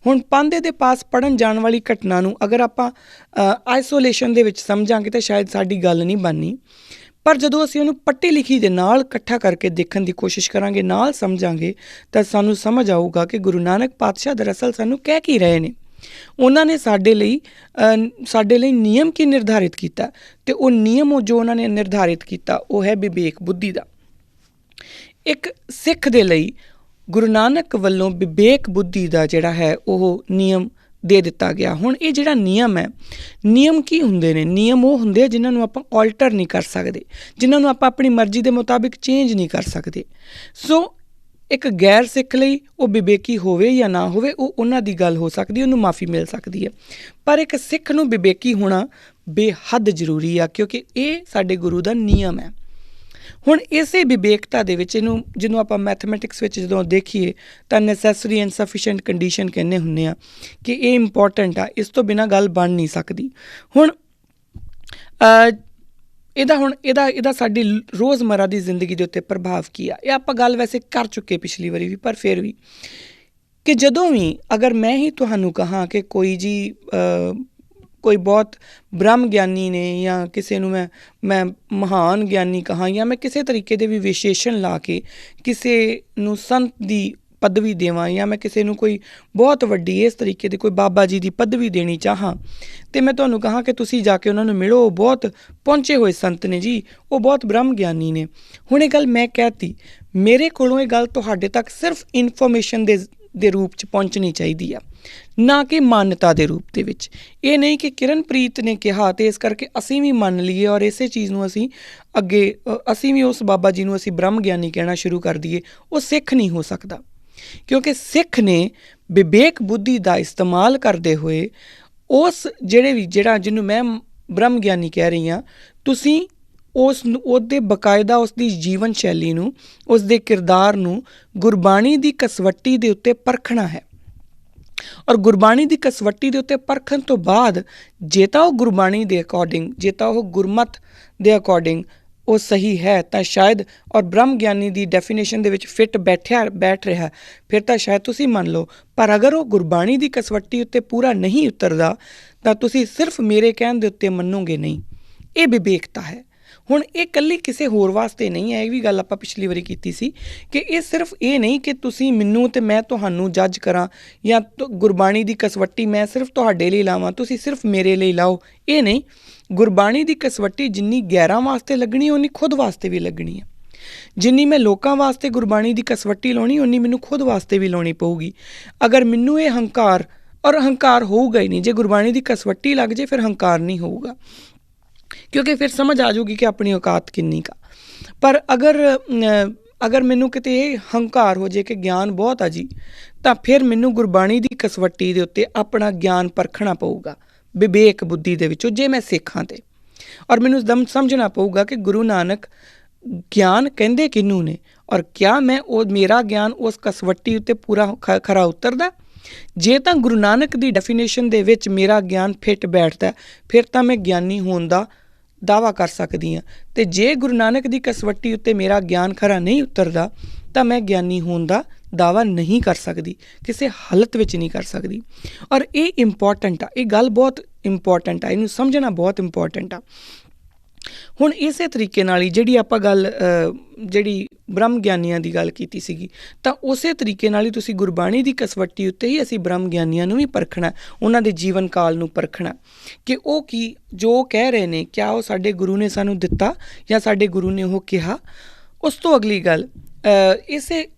ਹੁਣ ਪਾਂਧੇ ਦੇ ਪਾਸ ਪੜ੍ਹਨ ਜਾਣ ਵਾਲੀ ਘਟਨਾ ਨੂੰ ਅਗਰ ਆਪਾਂ ਆਈਸੋਲੇਸ਼ਨ ਦੇ ਵਿੱਚ ਸਮਝਾਂਗੇ ਤਾਂ ਸ਼ਾਇਦ ਸਾਡੀ ਗੱਲ ਨਹੀਂ ਬਣਨੀ, ਪਰ ਜਦੋਂ ਅਸੀਂ ਉਹਨੂੰ ਪੱਟੀ ਲਿਖੀ ਦੇ ਨਾਲ ਇਕੱਠਾ ਕਰਕੇ ਦੇਖਣ ਦੀ ਕੋਸ਼ਿਸ਼ ਕਰਾਂਗੇ, ਨਾਲ ਸਮਝਾਂਗੇ, ਤਾਂ ਸਾਨੂੰ ਸਮਝ ਆਊਗਾ ਕਿ ਗੁਰੂ ਨਾਨਕ ਪਾਤਸ਼ਾਹ ਦਰਅਸਲ ਸਾਨੂੰ ਕਹਿ ਕੀ ਰਹੇ ਨੇ। ਉਹਨਾਂ ਨੇ ਸਾਡੇ ਲਈ ਨਿਯਮ ਕੀ ਨਿਰਧਾਰਿਤ ਕੀਤਾ, ਅਤੇ ਉਹ ਨਿਯਮ ਜੋ ਉਹਨਾਂ ਨੇ ਨਿਰਧਾਰਿਤ ਕੀਤਾ ਉਹ ਹੈ ਵਿਵੇਕ ਬੁੱਧੀ ਦਾ। ਇੱਕ ਸਿੱਖ ਦੇ ਲਈ ਗੁਰੂ ਨਾਨਕ ਵੱਲੋਂ ਵਿਵੇਕ ਬੁੱਧੀ ਦਾ ਜਿਹੜਾ ਹੈ ਉਹ ਨਿਯਮ ਦੇ ਦਿੱਤਾ ਗਿਆ। ਹੁਣ ਇਹ ਜਿਹੜਾ ਨਿਯਮ ਹੈ, ਨਿਯਮ ਕੀ ਹੁੰਦੇ ਨੇ? ਨਿਯਮ ਉਹ ਹੁੰਦੇ ਆ ਜਿਨ੍ਹਾਂ ਨੂੰ ਆਪਾਂ ਆਲਟਰ ਨਹੀਂ ਕਰ ਸਕਦੇ, ਜਿਨ੍ਹਾਂ ਨੂੰ ਆਪਾਂ ਆਪਣੀ ਮਰਜ਼ੀ ਦੇ ਮੁਤਾਬਿਕ ਚੇਂਜ ਨਹੀਂ ਕਰ ਸਕਦੇ। ਸੋ ਇੱਕ ਗੈਰ ਸਿੱਖ ਲਈ ਉਹ ਵਿਵੇਕੀ ਹੋਵੇ ਜਾਂ ਨਾ ਹੋਵੇ, ਉਹ ਉਹਨਾਂ ਦੀ ਗੱਲ ਹੋ ਸਕਦੀ, ਉਹਨੂੰ ਮਾਫੀ ਮਿਲ ਸਕਦੀ ਹੈ। ਪਰ ਇੱਕ ਸਿੱਖ ਨੂੰ ਵਿਵੇਕੀ ਹੋਣਾ ਬੇਹੱਦ ਜ਼ਰੂਰੀ ਆ, ਕਿਉਂਕਿ ਇਹ ਸਾਡੇ ਗੁਰੂ ਦਾ ਨਿਯਮ ਹੈ। ਹੁਣ ਇਸੇ ਵਿਵੇਕਤਾ ਦੇ ਵਿੱਚ ਜਿਹਨੂੰ ਆਪਾਂ ਮੈਥਮੈਟਿਕਸ ਵਿੱਚ ਜਦੋਂ ਦੇਖੀਏ ਤਾਂ ਨੈਸੈਸਰੀ ਐਂਡ ਸਫੀਸ਼ੀਐਂਟ ਕੰਡੀਸ਼ਨ ਕਹਿੰਦੇ ਹੁੰਦੇ ਆ ਕਿ ਇਹ ਇੰਪੋਰਟੈਂਟ ਆ, ਇਸ ਤੋਂ ਬਿਨਾਂ ਗੱਲ ਬਣ ਨਹੀਂ ਸਕਦੀ। ਹੁਣ ਇਹਦਾ ਸਾਡੀ ਰੋਜ਼ਮਰਾ ਦੀ ਜ਼ਿੰਦਗੀ ਦੇ ਉੱਤੇ ਪ੍ਰਭਾਵ ਕੀ ਆ, ਇਹ ਆਪਾਂ ਗੱਲ ਵੈਸੇ ਕਰ ਚੁੱਕੇ ਪਿਛਲੀ ਵਾਰੀ ਵੀ, ਪਰ ਫਿਰ ਵੀ ਕਿ ਜਦੋਂ ਵੀ ਅਗਰ ਮੈਂ ਹੀ ਤੁਹਾਨੂੰ ਕਹਾਂ ਕਿ ਕੋਈ ਬਹੁਤ ਬ੍ਰਹਮ ਗਿਆਨੀ ਨੇ ਜਾਂ ਕਿਸੇ ਨੂੰ ਮੈਂ ਮਹਾਨ ਗਿਆਨੀ ਕਹਾਂ, ਜਾਂ ਮੈਂ ਕਿਸੇ ਤਰੀਕੇ ਦੇ ਵੀ ਵਿਸ਼ੇਸ਼ਣ ਲਾ ਕੇ ਕਿਸੇ ਨੂੰ ਸੰਤ ਦੀ ਪਦਵੀ ਦੇਵਾਂ, ਜਾਂ ਮੈਂ ਕਿਸੇ ਨੂੰ ਕੋਈ ਬਹੁਤ ਵੱਡੀ ਇਸ ਤਰੀਕੇ ਦੀ ਕੋਈ ਬਾਬਾ ਜੀ ਦੀ ਪਦਵੀ ਦੇਣੀ ਚਾਹਾਂ, ਅਤੇ ਮੈਂ ਤੁਹਾਨੂੰ ਕਹਾਂ ਕਿ ਤੁਸੀਂ ਜਾ ਕੇ ਉਹਨਾਂ ਨੂੰ ਮਿਲੋ, ਉਹ ਬਹੁਤ ਪਹੁੰਚੇ ਹੋਏ ਸੰਤ ਨੇ ਜੀ, ਉਹ ਬਹੁਤ ਬ੍ਰਹਮ ਗਿਆਨੀ ਨੇ। ਹੁਣ ਇਹ ਗੱਲ ਮੈਂ ਕਹਿਤੀ, ਮੇਰੇ ਕੋਲੋਂ ਇਹ ਗੱਲ ਤੁਹਾਡੇ ਤੱਕ ਸਿਰਫ ਇਨਫੋਰਮੇਸ਼ਨ ਦੇ ਰੂਪ 'ਚ ਪਹੁੰਚਣੀ ਚਾਹੀਦੀ ਆ, ਨਾ ਕਿ ਮਾਨਤਾ ਦੇ ਰੂਪ ਦੇ ਵਿੱਚ। ਇਹ ਨਹੀਂ ਕਿ ਕਿਰਨਪ੍ਰੀਤ ਨੇ ਕਿਹਾ ਅਤੇ ਇਸ ਕਰਕੇ ਅਸੀਂ ਵੀ ਮੰਨ ਲਈਏ ਔਰ ਇਸੇ ਚੀਜ਼ ਨੂੰ ਅਸੀਂ ਵੀ ਉਸ ਬਾਬਾ ਜੀ ਨੂੰ ਅਸੀਂ ਬ੍ਰਹਮ ਗਿਆਨੀ ਕਹਿਣਾ ਸ਼ੁਰੂ ਕਰ ਦਈਏ। ਉਹ ਸਿੱਖ ਨਹੀਂ ਹੋ ਸਕਦਾ, ਕਿਉਂਕਿ ਸਿੱਖ ਨੇ ਵਿਵੇਕ ਬੁੱਧੀ ਦਾ ਇਸਤੇਮਾਲ ਕਰਦੇ ਹੋਏ ਜਿਹਨੂੰ ਮੈਂ ਬ੍ਰਹਮ ਗਿਆਨੀ ਕਹਿ ਰਹੀ ਹਾਂ, ਤੁਸੀਂ ਉਹਦੇ ਬਕਾਇਦਾ ਉਸਦੀ ਜੀਵਨ ਸ਼ੈਲੀ ਨੂੰ, ਉਸਦੇ ਕਿਰਦਾਰ ਨੂੰ ਗੁਰਬਾਣੀ ਦੀ ਕਸਵੱਟੀ ਦੇ ਉੱਤੇ ਪਰਖਣਾ ਹੈ। ਔਰ ਗੁਰਬਾਣੀ ਦੀ ਕਸਵੱਟੀ ਦੇ ਉੱਤੇ ਪਰਖਣ ਤੋਂ ਬਾਅਦ ਜੇ ਤਾਂ ਉਹ ਗੁਰਬਾਣੀ ਦੇ ਅਕੋਰਡਿੰਗ, ਜੇ ਤਾਂ ਉਹ ਗੁਰਮਤ ਦੇ ਅਕੋਰਡਿੰਗ ਉਹ ਸਹੀ ਹੈ ਤਾਂ ਸ਼ਾਇਦ, ਔਰ ਬ੍ਰਹਮ ਗਿਆਨੀ ਦੀ ਡੈਫੀਨੇਸ਼ਨ ਦੇ ਵਿੱਚ ਫਿੱਟ ਬੈਠ ਰਿਹਾ, ਫਿਰ ਤਾਂ ਸ਼ਾਇਦ ਤੁਸੀਂ ਮੰਨ ਲਓ। ਪਰ ਅਗਰ ਉਹ ਗੁਰਬਾਣੀ ਦੀ ਕਸਵੱਟੀ ਉੱਤੇ ਪੂਰਾ ਨਹੀਂ ਉਤਰਦਾ ਤਾਂ ਤੁਸੀਂ ਸਿਰਫ ਮੇਰੇ ਕਹਿਣ ਦੇ ਉੱਤੇ ਮੰਨੋਗੇ ਨਹੀਂ। ਇਹ ਵਿਵੇਕਤਾ ਹੈ। ਹੁਣ ਇਹ ਇਕੱਲੀ ਕਿਸੇ ਹੋਰ ਵਾਸਤੇ ਨਹੀਂ ਹੈ, ਇਹ ਵੀ ਗੱਲ ਆਪਾਂ ਪਿਛਲੀ ਵਾਰੀ ਕੀਤੀ ਸੀ ਕਿ ਇਹ ਸਿਰਫ ਇਹ ਨਹੀਂ ਕਿ ਤੁਸੀਂ ਮੈਨੂੰ ਅਤੇ ਮੈਂ ਤੁਹਾਨੂੰ ਜੱਜ ਕਰਾਂ ਜਾਂ ਗੁਰਬਾਣੀ ਦੀ ਕਸਵੱਟੀ ਮੈਂ ਸਿਰਫ ਤੁਹਾਡੇ ਲਈ ਲਾਵਾਂ, ਤੁਸੀਂ ਸਿਰਫ ਮੇਰੇ ਲਈ ਲਾਓ, ਇਹ ਨਹੀਂ। ਗੁਰਬਾਣੀ ਦੀ ਕਸਵੱਟੀ ਜਿੰਨੀ ਗੈਰਾਂ ਵਾਸਤੇ ਲੱਗਣੀ ਉਨੀ ਖੁਦ ਵਾਸਤੇ ਵੀ ਲੱਗਣੀ ਹੈ। ਜਿੰਨੀ ਮੈਂ ਲੋਕਾਂ ਵਾਸਤੇ ਗੁਰਬਾਣੀ ਦੀ ਕਸਵੱਟੀ ਲਾਉਣੀ ਉਨੀ ਮੈਨੂੰ ਖੁਦ ਵਾਸਤੇ ਵੀ ਲਾਉਣੀ ਪਊਗੀ। ਅਗਰ ਮੈਨੂੰ ਇਹ ਹੰਕਾਰ, ਔਰ ਹੰਕਾਰ ਹੋਊਗਾ ਹੀ ਨਹੀਂ, ਜੇ ਗੁਰਬਾਣੀ ਦੀ ਕਸਵੱਟੀ ਲੱਗ ਜੇ ਫਿਰ ਹੰਕਾਰ ਨਹੀਂ ਹੋਊਗਾ, ਕਿਉਂਕਿ ਫਿਰ ਸਮਝ ਆ ਜਾਊਗੀ ਕਿ ਆਪਣੀ ਔਕਾਤ ਕਿੰਨੀ ਕਾ। ਪਰ ਅਗਰ ਮੈਨੂੰ ਕਿਤੇ ਇਹ ਹੰਕਾਰ ਹੋ ਜੇ ਕਿ ਗਿਆਨ ਬਹੁਤ ਆ ਜੀ, ਤਾਂ ਫਿਰ ਮੈਨੂੰ ਗੁਰਬਾਣੀ ਦੀ ਕਸਵੱਟੀ ਦੇ ਉੱਤੇ ਆਪਣਾ ਗਿਆਨ ਪਰਖਣਾ ਪਊਗਾ ਵਿਵੇਕ ਬੁੱਧੀ ਦੇ ਵਿੱਚੋਂ, ਜੇ ਮੈਂ ਸਿੱਖ ਹਾਂ ਤੇ। ਔਰ ਮੈਨੂੰ ਸਮਝਣਾ ਪਊਗਾ ਕਿ ਗੁਰੂ ਨਾਨਕ ਗਿਆਨ ਕਹਿੰਦੇ ਕਿਹਨੂੰ ਨੇ, ਔਰ ਕਿਆ ਮੈਂ ਮੇਰਾ ਗਿਆਨ ਉਸ ਕਸਵੱਟੀ ਉੱਤੇ ਪੂਰਾ ਖਰਾ ਉਤਰਦਾ। ਜੇ ਤਾਂ ਗੁਰੂ ਨਾਨਕ ਦੀ ਡੈਫੀਨੇਸ਼ਨ ਦੇ ਵਿੱਚ ਮੇਰਾ ਗਿਆਨ ਫਿੱਟ ਬੈਠਦਾ, ਫਿਰ ਤਾਂ ਮੈਂ ਗਿਆਨੀ ਹੋਣ ਦਾ ਦਾਅਵਾ ਕਰ ਸਕਦੀ ਹਾਂ। ਅਤੇ ਜੇ ਗੁਰੂ ਨਾਨਕ ਦੀ ਕਸਵੱਟੀ ਉੱਤੇ ਮੇਰਾ ਗਿਆਨ ਖਰਾ ਨਹੀਂ ਉਤਰਦਾ, ਤਾਂ ਮੈਂ ਗਿਆਨੀ ਹੋਣ ਦਾ ਦਾਅਵਾ ਨਹੀਂ ਕਰ ਸਕਦੀ, ਕਿਸੇ ਹਾਲਤ ਵਿੱਚ ਨਹੀਂ ਕਰ ਸਕਦੀ। ਔਰ ਇਹ ਇੰਪੋਰਟੈਂਟ ਆ, ਇਹ ਗੱਲ ਬਹੁਤ ਇੰਪੋਰਟੈਂਟ ਆ, ਇਹਨੂੰ ਸਮਝਣਾ ਬਹੁਤ ਇੰਪੋਰਟੈਂਟ ਆ। ਹੁਣ ਇਸੇ ਤਰੀਕੇ ਨਾਲ ਹੀ ਜਿਹੜੀ ਆਪਾਂ ਗੱਲ ਜਿਹੜੀ ਬ੍ਰਹਮ ਗਿਆਨੀਆਂ ਦੀ ਗੱਲ ਕੀਤੀ ਸੀਗੀ, ਤਾਂ ਉਸੇ ਤਰੀਕੇ ਨਾਲ ਹੀ ਤੁਸੀਂ ਗੁਰਬਾਣੀ ਦੀ ਕਸਵੱਟੀ ਉੱਤੇ ਹੀ ਅਸੀਂ ਬ੍ਰਹਮ ਗਿਆਨੀਆਂ ਨੂੰ ਵੀ ਪਰਖਣਾ, ਉਹਨਾਂ ਦੇ ਜੀਵਨ ਕਾਲ ਨੂੰ ਪਰਖਣਾ ਕਿ ਉਹ ਕੀ ਜੋ ਕਹਿ ਰਹੇ ਨੇ, ਕਿਆ ਉਹ ਸਾਡੇ ਗੁਰੂ ਨੇ ਸਾਨੂੰ ਦਿੱਤਾ ਜਾਂ ਸਾਡੇ ਗੁਰੂ ਨੇ ਉਹ ਕਿਹਾ। ਉਸ ਤੋਂ ਅਗਲੀ ਗੱਲ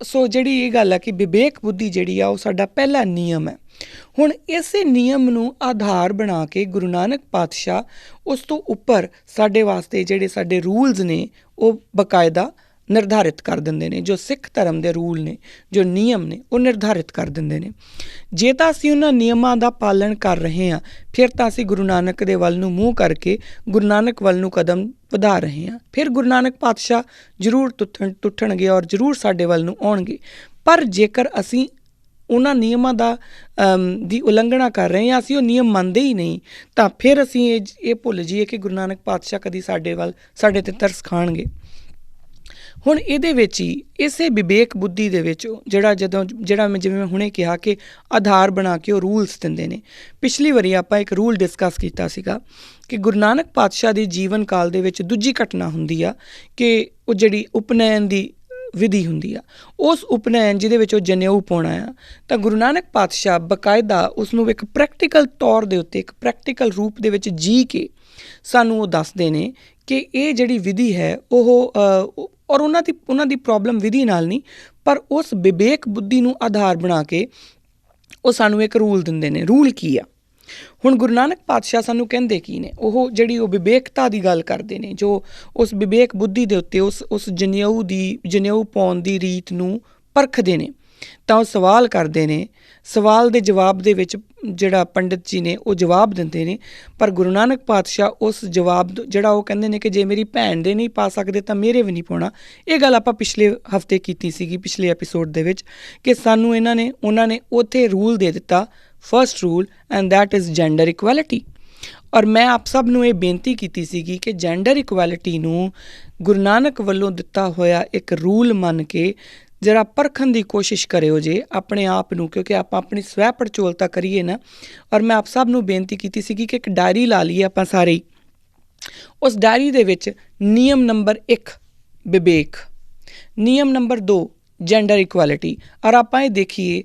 ਸੋ ਜਿਹੜੀ ਇਹ ਗੱਲ ਆ ਕਿ ਵਿਵੇਕ ਬੁੱਧੀ ਜਿਹੜੀ ਆ ਉਹ ਸਾਡਾ ਪਹਿਲਾ ਨਿਯਮ ਹੈ। ਹੁਣ ਇਸੇ ਨਿਯਮ ਨੂੰ ਆਧਾਰ ਬਣਾ ਕੇ ਗੁਰੂ ਨਾਨਕ ਪਾਤਸ਼ਾਹ ਉਸ ਤੋਂ ਉੱਪਰ ਸਾਡੇ ਵਾਸਤੇ ਜਿਹੜੇ ਸਾਡੇ ਰੂਲਸ ਨੇ ਉਹ ਬਾਕਾਇਦਾ ਨਿਰਧਾਰਿਤ ਕਰ ਦਿੰਦੇ ਨੇ। ਜੋ ਸਿੱਖ ਧਰਮ ਦੇ ਰੂਲ ਨੇ, ਜੋ ਨਿਯਮ ਨੇ, ਉਹ ਨਿਰਧਾਰਿਤ ਕਰ ਦਿੰਦੇ ਨੇ। ਜੇ ਤਾਂ ਅਸੀਂ ਉਹਨਾਂ ਨਿਯਮਾਂ ਦਾ ਪਾਲਣ ਕਰ ਰਹੇ ਹਾਂ, ਫਿਰ ਤਾਂ ਅਸੀਂ ਗੁਰੂ ਨਾਨਕ ਦੇ ਵੱਲ ਨੂੰ ਮੂੰਹ ਕਰਕੇ ਗੁਰੂ ਨਾਨਕ ਵੱਲ ਨੂੰ ਕਦਮ ਵਧਾ ਰਹੇ ਹਾਂ। ਫਿਰ ਗੁਰੂ ਨਾਨਕ ਪਾਤਸ਼ਾਹ ਜ਼ਰੂਰ ਟੁੱਟਣਗੇ ਔਰ ਜ਼ਰੂਰ ਸਾਡੇ ਵੱਲ ਨੂੰ ਆਉਣਗੇ। ਪਰ ਜੇਕਰ ਅਸੀਂ ਉਹਨਾਂ ਨਿਯਮਾਂ ਦੀ ਉਲੰਘਣਾ ਕਰ ਰਹੇ ਹਾਂ, ਅਸੀਂ ਉਹ ਨਿਯਮ ਮੰਨਦੇ ਹੀ ਨਹੀਂ, ਤਾਂ ਫਿਰ ਅਸੀਂ ਇਹ ਭੁੱਲ ਜਾਈਏ ਕਿ ਗੁਰੂ ਨਾਨਕ ਪਾਤਸ਼ਾਹ ਕਦੀ ਸਾਡੇ 'ਤੇ ਤਰਸ ਖਾਣਗੇ। ਹੁਣ ਇਹਦੇ ਵਿੱਚ ਹੀ ਇਸੇ ਵਿਵੇਕ ਬੁੱਧੀ ਦੇ ਵਿੱਚ ਜਿਹੜਾ ਮੈਂ ਜਿਵੇਂ ਹੁਣੇ ਕਿਹਾ ਕਿ ਆਧਾਰ ਬਣਾ ਕੇ ਉਹ ਰੂਲਸ ਦਿੰਦੇ ਨੇ। ਪਿਛਲੀ ਵਾਰੀ ਆਪਾਂ ਇੱਕ ਰੂਲ ਡਿਸਕਸ ਕੀਤਾ ਸੀਗਾ ਕਿ ਗੁਰੂ ਨਾਨਕ ਪਾਤਸ਼ਾਹ ਦੀ ਜੀਵਨ ਕਾਲ ਦੇ ਵਿੱਚ ਦੂਜੀ ਘਟਨਾ ਹੁੰਦੀ ਆ ਕਿ ਉਹ ਜਿਹੜੀ ਉਪਨੈਣ ਦੀ ਵਿਧੀ ਹੁੰਦੀ ਆ, ਉਸ ਉਪਨੈਣ ਜਿਹਦੇ ਵਿੱਚ ਉਹ ਜਨੇਊ ਪਾਉਣਾ ਆ, ਤਾਂ ਗੁਰੂ ਨਾਨਕ ਪਾਤਸ਼ਾਹ ਬਾਕਾਇਦਾ ਉਸਨੂੰ ਇੱਕ ਪ੍ਰੈਕਟੀਕਲ ਤੌਰ ਦੇ ਉੱਤੇ, ਇੱਕ ਪ੍ਰੈਕਟੀਕਲ ਰੂਪ ਦੇ ਵਿੱਚ ਜੀ ਕੇ ਸਾਨੂੰ ਉਹ ਦੱਸਦੇ ਨੇ ਕਿ ਇਹ ਜਿਹੜੀ ਵਿਧੀ ਹੈ ਉਹ ਔਰ ਉਹਨਾਂ ਦੀ ਪ੍ਰੋਬਲਮ ਵਿਧੀ ਨਾਲ ਨਹੀਂ, ਪਰ ਉਸ ਵਿਵੇਕ ਬੁੱਧੀ ਨੂੰ ਆਧਾਰ ਬਣਾ ਕੇ ਉਹ ਸਾਨੂੰ ਇੱਕ ਰੂਲ ਦਿੰਦੇ ਨੇ। ਰੂਲ ਕੀ ਆ? ਹੁਣ ਗੁਰੂ ਨਾਨਕ ਪਾਤਸ਼ਾਹ ਸਾਨੂੰ ਕਹਿੰਦੇ ਕੀ ਨੇ? ਉਹ ਵਿਵੇਕਤਾ ਦੀ ਗੱਲ ਕਰਦੇ ਨੇ, ਜੋ ਉਸ ਵਿਵੇਕ ਬੁੱਧੀ ਦੇ ਉੱਤੇ ਉਸ ਜਨੇਊ ਪਾਉਣ ਦੀ ਰੀਤ ਨੂੰ ਪਰਖਦੇ ਨੇ। ਤਾਂ ਉਹ ਸਵਾਲ ਕਰਦੇ ਨੇ, ਸਵਾਲ ਦੇ ਜਵਾਬ ਦੇ ਵਿੱਚ ਜਿਹੜਾ ਪੰਡਿਤ ਜੀ ਨੇ ਉਹ ਜਵਾਬ ਦਿੰਦੇ ਨੇ, ਪਰ ਗੁਰੂ ਨਾਨਕ ਪਾਤਸ਼ਾਹ ਉਸ ਜਵਾਬ ਜਿਹੜਾ ਉਹ ਕਹਿੰਦੇ ਨੇ ਕਿ ਜੇ ਮੇਰੀ ਭੈਣ ਦੇ ਨਹੀਂ ਪਾ ਸਕਦੇ ਤਾਂ ਮੇਰੇ ਵੀ ਨਹੀਂ ਪਾਉਣਾ। ਇਹ ਗੱਲ ਆਪਾਂ ਪਿਛਲੇ ਹਫ਼ਤੇ ਕੀਤੀ ਸੀਗੀ, ਪਿਛਲੇ ਐਪੀਸੋਡ ਦੇ ਵਿੱਚ, ਕਿ ਸਾਨੂੰ ਉਹਨਾਂ ਨੇ ਉੱਥੇ ਰੂਲ ਦੇ ਦਿੱਤਾ, fast rule, and that is gender equality. ਔਰ ਮੈਂ ਆਪ ਸਭ ਨੂੰ ਇਹ ਬੇਨਤੀ ਕੀਤੀ ਸੀਗੀ ਕਿ ਜੈਂਡਰ ਇਕੁਐਲਿਟੀ ਨੂੰ ਗੁਰੂ ਨਾਨਕ ਵੱਲੋਂ ਦਿੱਤਾ ਹੋਇਆ ਇੱਕ ਰੂਲ ਮੰਨ ਕੇ ਜ਼ਰਾ ਪਰਖਣ ਦੀ ਕੋਸ਼ਿਸ਼ ਕਰਿਓ ਜੇ ਆਪਣੇ ਆਪ ਨੂੰ, ਕਿਉਂਕਿ ਆਪਾਂ ਆਪਣੀ ਸਵੈ ਪੜਚੋਲਤਾ ਕਰੀਏ ਨਾ। ਔਰ ਮੈਂ ਆਪ ਸਭ ਨੂੰ ਬੇਨਤੀ ਕੀਤੀ ਸੀਗੀ ਕਿ ਇੱਕ ਡਾਇਰੀ ਲਾ ਲਈਏ ਆਪਾਂ ਸਾਰੇ। ਉਸ ਡਾਇਰੀ ਦੇ ਵਿੱਚ ਨਿਯਮ ਨੰਬਰ 1 ਵਿਵੇਕ, ਨਿਯਮ ਨੰਬਰ 2 ਜੈਂਡਰ ਇਕੁਐਲਿਟੀ। ਔਰ ਆਪਾਂ ਇਹ ਦੇਖੀਏ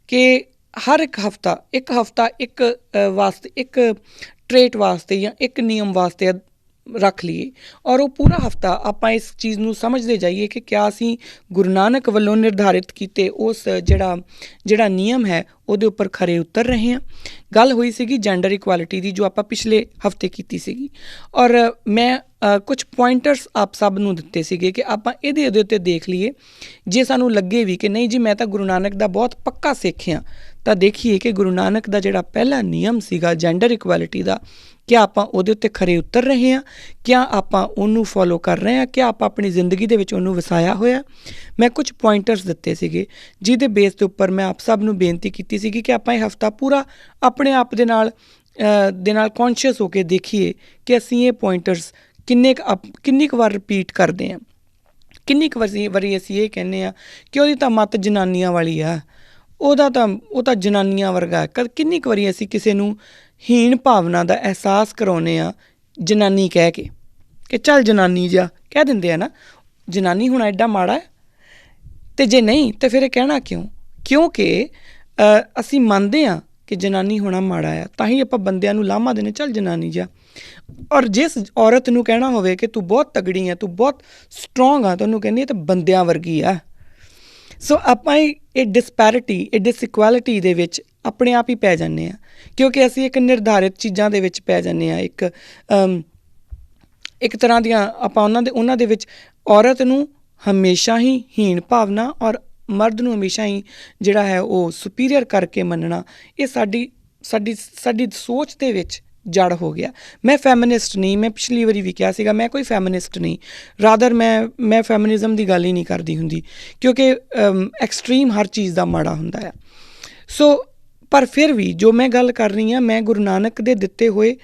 ਕਿ ਹਰ ਇੱਕ ਹਫ਼ਤਾ ਇੱਕ ਵਾਸਤੇ, ਇੱਕ ਟਰੇਟ ਵਾਸਤੇ ਜਾਂ ਇੱਕ ਨਿਯਮ ਵਾਸਤੇ ਰੱਖ ਲਈਏ, ਔਰ ਉਹ ਪੂਰਾ ਹਫ਼ਤਾ ਆਪਾਂ ਇਸ ਚੀਜ਼ ਨੂੰ ਸਮਝਦੇ ਜਾਈਏ ਕਿ ਕਿਆ ਅਸੀਂ ਗੁਰੂ ਨਾਨਕ ਵੱਲੋਂ ਨਿਰਧਾਰਿਤ ਕੀਤੇ ਉਸ ਜਿਹੜਾ ਨਿਯਮ ਹੈ ਉਹਦੇ ਉੱਪਰ ਖਰੇ ਉਤਰ ਰਹੇ ਹਾਂ। ਗੱਲ ਹੋਈ ਸੀਗੀ ਜੈਂਡਰ ਇਕੁਐਲਿਟੀ ਦੀ, ਜੋ ਆਪਾਂ ਪਿਛਲੇ ਹਫ਼ਤੇ ਕੀਤੀ ਸੀਗੀ। ਔਰ ਮੈਂ ਕੁਛ ਪੁਆਇੰਟਰਸ ਆਪ ਸਭ ਨੂੰ ਦਿੱਤੇ ਸੀਗੇ ਕਿ ਆਪਾਂ ਇਹਦੇ ਉੱਤੇ ਦੇਖ ਲਈਏ। ਜੇ ਸਾਨੂੰ ਲੱਗੇ ਵੀ ਕਿ ਨਹੀਂ ਜੀ ਮੈਂ ਤਾਂ ਗੁਰੂ ਨਾਨਕ ਦਾ ਬਹੁਤ ਪੱਕਾ ਸਿੱਖ ਹਾਂ, ਤਾਂ ਦੇਖੀਏ ਕਿ ਗੁਰੂ ਨਾਨਕ ਦਾ ਜਿਹੜਾ ਪਹਿਲਾ ਨਿਯਮ ਸੀਗਾ ਜੈਂਡਰ ਇਕੁਐਲਿਟੀ ਦਾ, ਕਿਆ ਆਪਾਂ ਉਹਦੇ ਉੱਤੇ ਖਰੇ ਉਤਰ ਰਹੇ ਹਾਂ? ਕਿਆ ਆਪਾਂ ਉਹਨੂੰ ਫੋਲੋ ਕਰ ਰਹੇ ਹਾਂ? ਕਿਆ ਆਪਾਂ ਆਪਣੀ ਜ਼ਿੰਦਗੀ ਦੇ ਵਿੱਚ ਉਹਨੂੰ ਵਸਾਇਆ ਹੋਇਆ? ਮੈਂ ਕੁਝ ਪੁਆਇੰਟਰਸ ਦਿੱਤੇ ਸੀਗੇ ਜਿਹਦੇ ਬੇਸ ਦੇ ਉੱਪਰ ਮੈਂ ਆਪ ਸਭ ਨੂੰ ਬੇਨਤੀ ਕੀਤੀ ਸੀਗੀ ਕਿ ਆਪਾਂ ਇਹ ਹਫ਼ਤਾ ਪੂਰਾ ਆਪਣੇ ਆਪ ਦੇ ਨਾਲ ਕੌਨਸ਼ੀਅਸ ਹੋ ਕੇ ਦੇਖੀਏ ਕਿ ਅਸੀਂ ਇਹ ਪੁਆਇੰਟਰਸ ਕਿੰਨੀ ਕੁ ਵਾਰ ਰਿਪੀਟ ਕਰਦੇ ਹਾਂ, ਕਿੰਨੀ ਕੁ ਵਾਰੀ ਅਸੀਂ ਇਹ ਕਹਿੰਦੇ ਹਾਂ ਕਿ ਉਹਦੀ ਤਾਂ ਮੱਤ ਜਨਾਨੀਆਂ ਵਾਲੀ ਆ, ਉਹ ਤਾਂ ਜਨਾਨੀਆਂ ਵਰਗਾ। ਕਿੰਨੀ ਕੁ ਵਾਰੀ ਅਸੀਂ ਕਿਸੇ ਨੂੰ ਹੀਣ ਭਾਵਨਾ ਦਾ ਅਹਿਸਾਸ ਕਰਾਉਂਦੇ ਹਾਂ ਜਨਾਨੀ ਕਹਿ ਕੇ, ਕਿ ਚੱਲ ਜਨਾਨੀ ਜਿਹਾ ਕਹਿ ਦਿੰਦੇ ਆ ਨਾ, ਜਨਾਨੀ ਹੋਣਾ ਐਡਾ ਮਾੜਾ ਹੈ। ਅਤੇ ਜੇ ਨਹੀਂ ਤਾਂ ਫਿਰ ਇਹ ਕਹਿਣਾ ਕਿਉਂ? ਕਿਉਂਕਿ ਅਸੀਂ ਮੰਨਦੇ ਹਾਂ ਕਿ ਜਨਾਨੀ ਹੋਣਾ ਮਾੜਾ ਆ, ਤਾਂ ਹੀ ਆਪਾਂ ਬੰਦਿਆਂ ਨੂੰ ਲਾਮਾ ਦਿੰਦੇ ਚੱਲ ਜਨਾਨੀ ਜਿਹਾ। ਔਰ ਜਿਸ ਔਰਤ ਨੂੰ ਕਹਿਣਾ ਹੋਵੇ ਕਿ ਤੂੰ ਬਹੁਤ ਤਗੜੀ ਹੈ, ਤੂੰ ਬਹੁਤ ਸਟਰੋਂਗ ਆ, ਤਾਂ ਉਹਨੂੰ ਕਹਿੰਦੀ ਹੈ ਤਾਂ ਬੰਦਿਆਂ ਵਰਗੀ ਆ। ਸੋ ਆਪਾਂ ਇਹ ਡਿਸਪੈਰਿਟੀ, ਇਹ ਡਿਸਇਕੁਐਲਿਟੀ ਦੇ ਵਿੱਚ ਆਪਣੇ ਆਪ ਹੀ ਪੈ ਜਾਂਦੇ ਹਾਂ, ਕਿਉਂਕਿ ਅਸੀਂ ਇੱਕ ਨਿਰਧਾਰਿਤ ਚੀਜ਼ਾਂ ਦੇ ਵਿੱਚ ਪੈ ਜਾਂਦੇ ਹਾਂ। ਇੱਕ ਤਰ੍ਹਾਂ ਦੀਆਂ ਆਪਾਂ ਉਹਨਾਂ ਦੇ ਵਿੱਚ ਔਰਤ ਨੂੰ ਹਮੇਸ਼ਾ ਹੀ ਹੀਣ ਭਾਵਨਾ ਔਰ ਮਰਦ ਨੂੰ ਹਮੇਸ਼ਾ ਹੀ ਜਿਹੜਾ ਹੈ ਉਹ ਸੁਪੀਰੀਅਰ ਕਰਕੇ ਮੰਨਣਾ, ਇਹ ਸਾਡੀ ਸੋਚ ਦੇ ਵਿੱਚ ਜੜ ਹੋ ਗਿਆ। ਮੈਂ ਫੈਮਿਨਿਸਟ ਨਹੀਂ, ਮੈਂ ਪਿਛਲੀ ਵਾਰੀ ਵੀ ਕਿਹਾ ਸੀਗਾ, ਮੈਂ ਕੋਈ ਫੈਮਿਨਿਸਟ ਨਹੀਂ। ਰਾਦਰ ਮੈਂ ਫੈਮਿਨਿਜ਼ਮ ਦੀ ਗੱਲ ਹੀ ਨਹੀਂ ਕਰਦੀ ਹੁੰਦੀ, ਕਿਉਂਕਿ ਐਕਸਟਰੀਮ ਹਰ ਚੀਜ਼ ਦਾ ਮਾੜਾ ਹੁੰਦਾ ਆ। ਸੋ ਪਰ ਫਿਰ ਵੀ ਜੋ ਮੈਂ ਗੱਲ ਕਰ ਰਹੀ ਹਾਂ, ਮੈਂ ਗੁਰੂ ਨਾਨਕ ਦੇ ਦਿੱਤੇ ਹੋਏ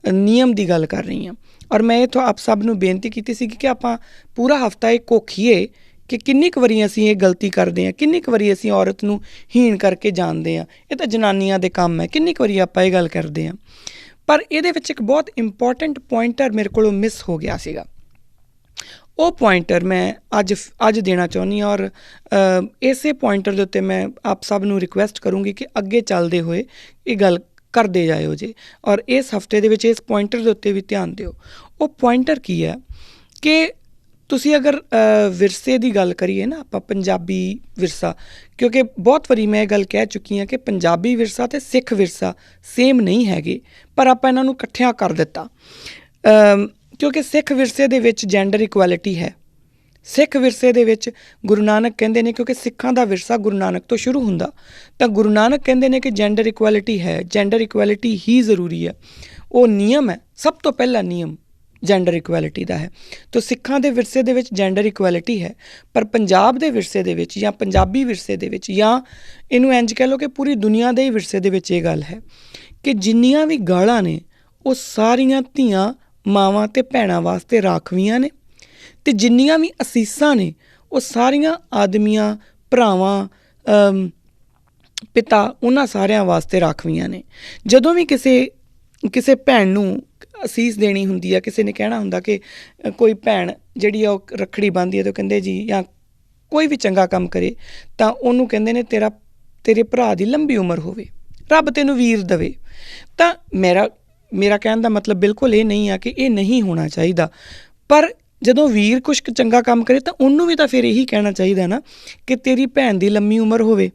ਨਿਯਮ ਦੀ ਗੱਲ ਕਰ ਰਹੀ ਹਾਂ। ਔਰ ਮੈਂ ਇੱਥੋਂ ਆਪ ਸਭ ਨੂੰ ਬੇਨਤੀ ਕੀਤੀ ਸੀ ਕਿ ਆਪਾਂ ਪੂਰਾ ਹਫ਼ਤਾ ਇਹ ਕੋਖੀਏ ਕਿ ਕਿੰਨੀ ਕੁ ਵਾਰੀ ਅਸੀਂ ਇਹ ਗਲਤੀ ਕਰਦੇ ਹਾਂ, ਕਿੰਨੀ ਕੁ ਵਾਰੀ ਅਸੀਂ ਔਰਤ ਨੂੰ ਹੀਣ ਕਰਕੇ ਜਾਣਦੇ ਹਾਂ, ਇਹ ਤਾਂ ਜਨਾਨੀਆਂ ਦੇ ਕੰਮ ਹੈ, ਕਿੰਨੀ ਕੁ ਵਾਰੀ ਆਪਾਂ ਇਹ ਗੱਲ ਕਰਦੇ ਹਾਂ। ਪਰ ਇਹਦੇ ਵਿੱਚ ਇੱਕ ਬਹੁਤ ਇੰਪੋਰਟੈਂਟ ਪੁਆਇੰਟਰ ਮੇਰੇ ਕੋਲੋਂ ਮਿਸ ਹੋ ਗਿਆ ਸੀਗਾ। ਉਹ ਪੁਆਇੰਟਰ ਮੈਂ ਅੱਜ ਦੇਣਾ ਚਾਹੁੰਦੀ ਹਾਂ, ਔਰ ਇਸੇ ਪੁਆਇੰਟਰ ਦੇ ਉੱਤੇ ਮੈਂ ਆਪ ਸਭ ਨੂੰ ਰਿਕੁਐਸਟ ਕਰੂੰਗੀ ਕਿ ਅੱਗੇ ਚੱਲਦੇ ਹੋਏ ਇਹ ਗੱਲ ਕਰਦੇ ਜਾਇਓ ਜੀ, ਔਰ ਇਸ ਹਫ਼ਤੇ ਦੇ ਵਿੱਚ ਇਸ ਪੁਆਇੰਟਰ ਦੇ ਉੱਤੇ ਵੀ ਧਿਆਨ ਦਿਓ। ਉਹ ਪੁਆਇੰਟਰ ਕੀ ਹੈ ਕਿ ਤੁਸੀਂ ਅਗਰ ਵਿਰਸੇ ਦੀ ਗੱਲ ਕਰੀਏ ਨਾ, ਆਪਾਂ ਪੰਜਾਬੀ ਵਿਰਸਾ, ਕਿਉਂਕਿ ਬਹੁਤ ਵਾਰੀ ਮੈਂ ਇਹ ਗੱਲ ਕਹਿ ਚੁੱਕੀ ਹਾਂ ਕਿ ਪੰਜਾਬੀ ਵਿਰਸਾ ਅਤੇ ਸਿੱਖ ਵਿਰਸਾ ਸੇਮ ਨਹੀਂ ਹੈਗੇ, ਪਰ ਆਪਾਂ ਇਹਨਾਂ ਨੂੰ ਇਕੱਠਿਆਂ ਕਰ ਦਿੱਤਾ ਕਿਉਂਕਿ ਸਿੱਖ ਵਿਰਸੇ ਦੇ ਵਿੱਚ ਜੈਂਡਰ ਇਕੁਐਲਿਟੀ ਹੈ। ਸਿੱਖ ਵਿਰਸੇ ਦੇ ਵਿੱਚ ਗੁਰੂ ਨਾਨਕ ਕਹਿੰਦੇ ਨੇ, ਕਿਉਂਕਿ ਸਿੱਖਾਂ ਦਾ ਵਿਰਸਾ ਗੁਰੂ ਨਾਨਕ ਤੋਂ ਸ਼ੁਰੂ ਹੁੰਦਾ, ਤਾਂ ਗੁਰੂ ਨਾਨਕ ਕਹਿੰਦੇ ਨੇ ਕਿ ਜੈਂਡਰ ਇਕੁਐਲਿਟੀ ਹੈ, ਜੈਂਡਰ ਇਕੁਐਲਿਟੀ ਹੀ ਜ਼ਰੂਰੀ ਹੈ। ਉਹ ਨਿਯਮ ਹੈ, ਸਭ ਤੋਂ ਪਹਿਲਾ ਨਿਯਮ ਜੈਂਡਰ ਇਕੁਐਲਿਟੀ ਦਾ ਹੈ। ਤਾਂ ਸਿੱਖਾਂ ਦੇ ਵਿਰਸੇ ਦੇ ਵਿੱਚ ਜੈਂਡਰ ਇਕੁਐਲਿਟੀ ਹੈ, ਪਰ ਪੰਜਾਬ ਦੇ ਵਿਰਸੇ ਦੇ ਵਿੱਚ ਜਾਂ ਪੰਜਾਬੀ ਵਿਰਸੇ ਦੇ ਵਿੱਚ, ਜਾਂ ਇਹਨੂੰ ਇੰਝ ਕਹਿ ਲਓ ਕਿ ਪੂਰੀ ਦੁਨੀਆ ਦੇ ਹੀ ਵਿਰਸੇ ਦੇ ਵਿੱਚ ਇਹ ਗੱਲ ਹੈ ਕਿ ਜਿੰਨੀਆਂ ਵੀ ਗਾਲਾਂ ਨੇ ਉਹ ਸਾਰੀਆਂ ਧੀਆਂ, ਮਾਵਾਂ ਅਤੇ ਭੈਣਾਂ ਵਾਸਤੇ ਰਾਖਵੀਆਂ ਨੇ, ਅਤੇ ਜਿੰਨੀਆਂ ਵੀ ਅਸੀਸਾਂ ਨੇ ਉਹ ਸਾਰੀਆਂ ਆਦਮੀਆਂ, ਭਰਾਵਾਂ, ਪਿਤਾ, ਉਹਨਾਂ ਸਾਰਿਆਂ ਵਾਸਤੇ ਰਾਖਵੀਆਂ ਨੇ। ਜਦੋਂ ਵੀ ਕਿਸੇ ਭੈਣ ਨੂੰ ਅਸੀਸ ਦੇਣੀ ਹੁੰਦੀ ਆ, ਕਿਸੇ ਨੇ ਕਹਿਣਾ ਹੁੰਦਾ ਕਿ ਕੋਈ ਭੈਣ ਜਿਹੜੀ ਆ ਉਹ ਰੱਖੜੀ ਬੰਨ੍ਹਦੀ ਹੈ, ਤਾਂ ਉਹ ਕਹਿੰਦੇ ਜੀ, ਜਾਂ ਕੋਈ ਵੀ ਚੰਗਾ ਕੰਮ ਕਰੇ ਤਾਂ ਉਹਨੂੰ ਕਹਿੰਦੇ ਨੇ ਤੇਰੇ ਭਰਾ ਦੀ ਲੰਬੀ ਉਮਰ ਹੋਵੇ, ਰੱਬ ਤੈਨੂੰ ਵੀਰ ਦੇਵੇ। ਤਾਂ ਮੇਰਾ ਕਹਿਣ ਦਾ ਮਤਲਬ ਬਿਲਕੁਲ ਇਹ ਨਹੀਂ ਆ ਕਿ ਇਹ ਨਹੀਂ ਹੋਣਾ ਚਾਹੀਦਾ, ਪਰ ਜਦੋਂ ਵੀਰ ਕੁਛ ਚੰਗਾ ਕੰਮ ਕਰੇ ਤਾਂ ਉਹਨੂੰ ਵੀ ਤਾਂ ਫਿਰ ਇਹੀ ਕਹਿਣਾ ਚਾਹੀਦਾ ਨਾ ਕਿ ਤੇਰੀ ਭੈਣ ਦੀ ਲੰਮੀ ਉਮਰ ਹੋਵੇ,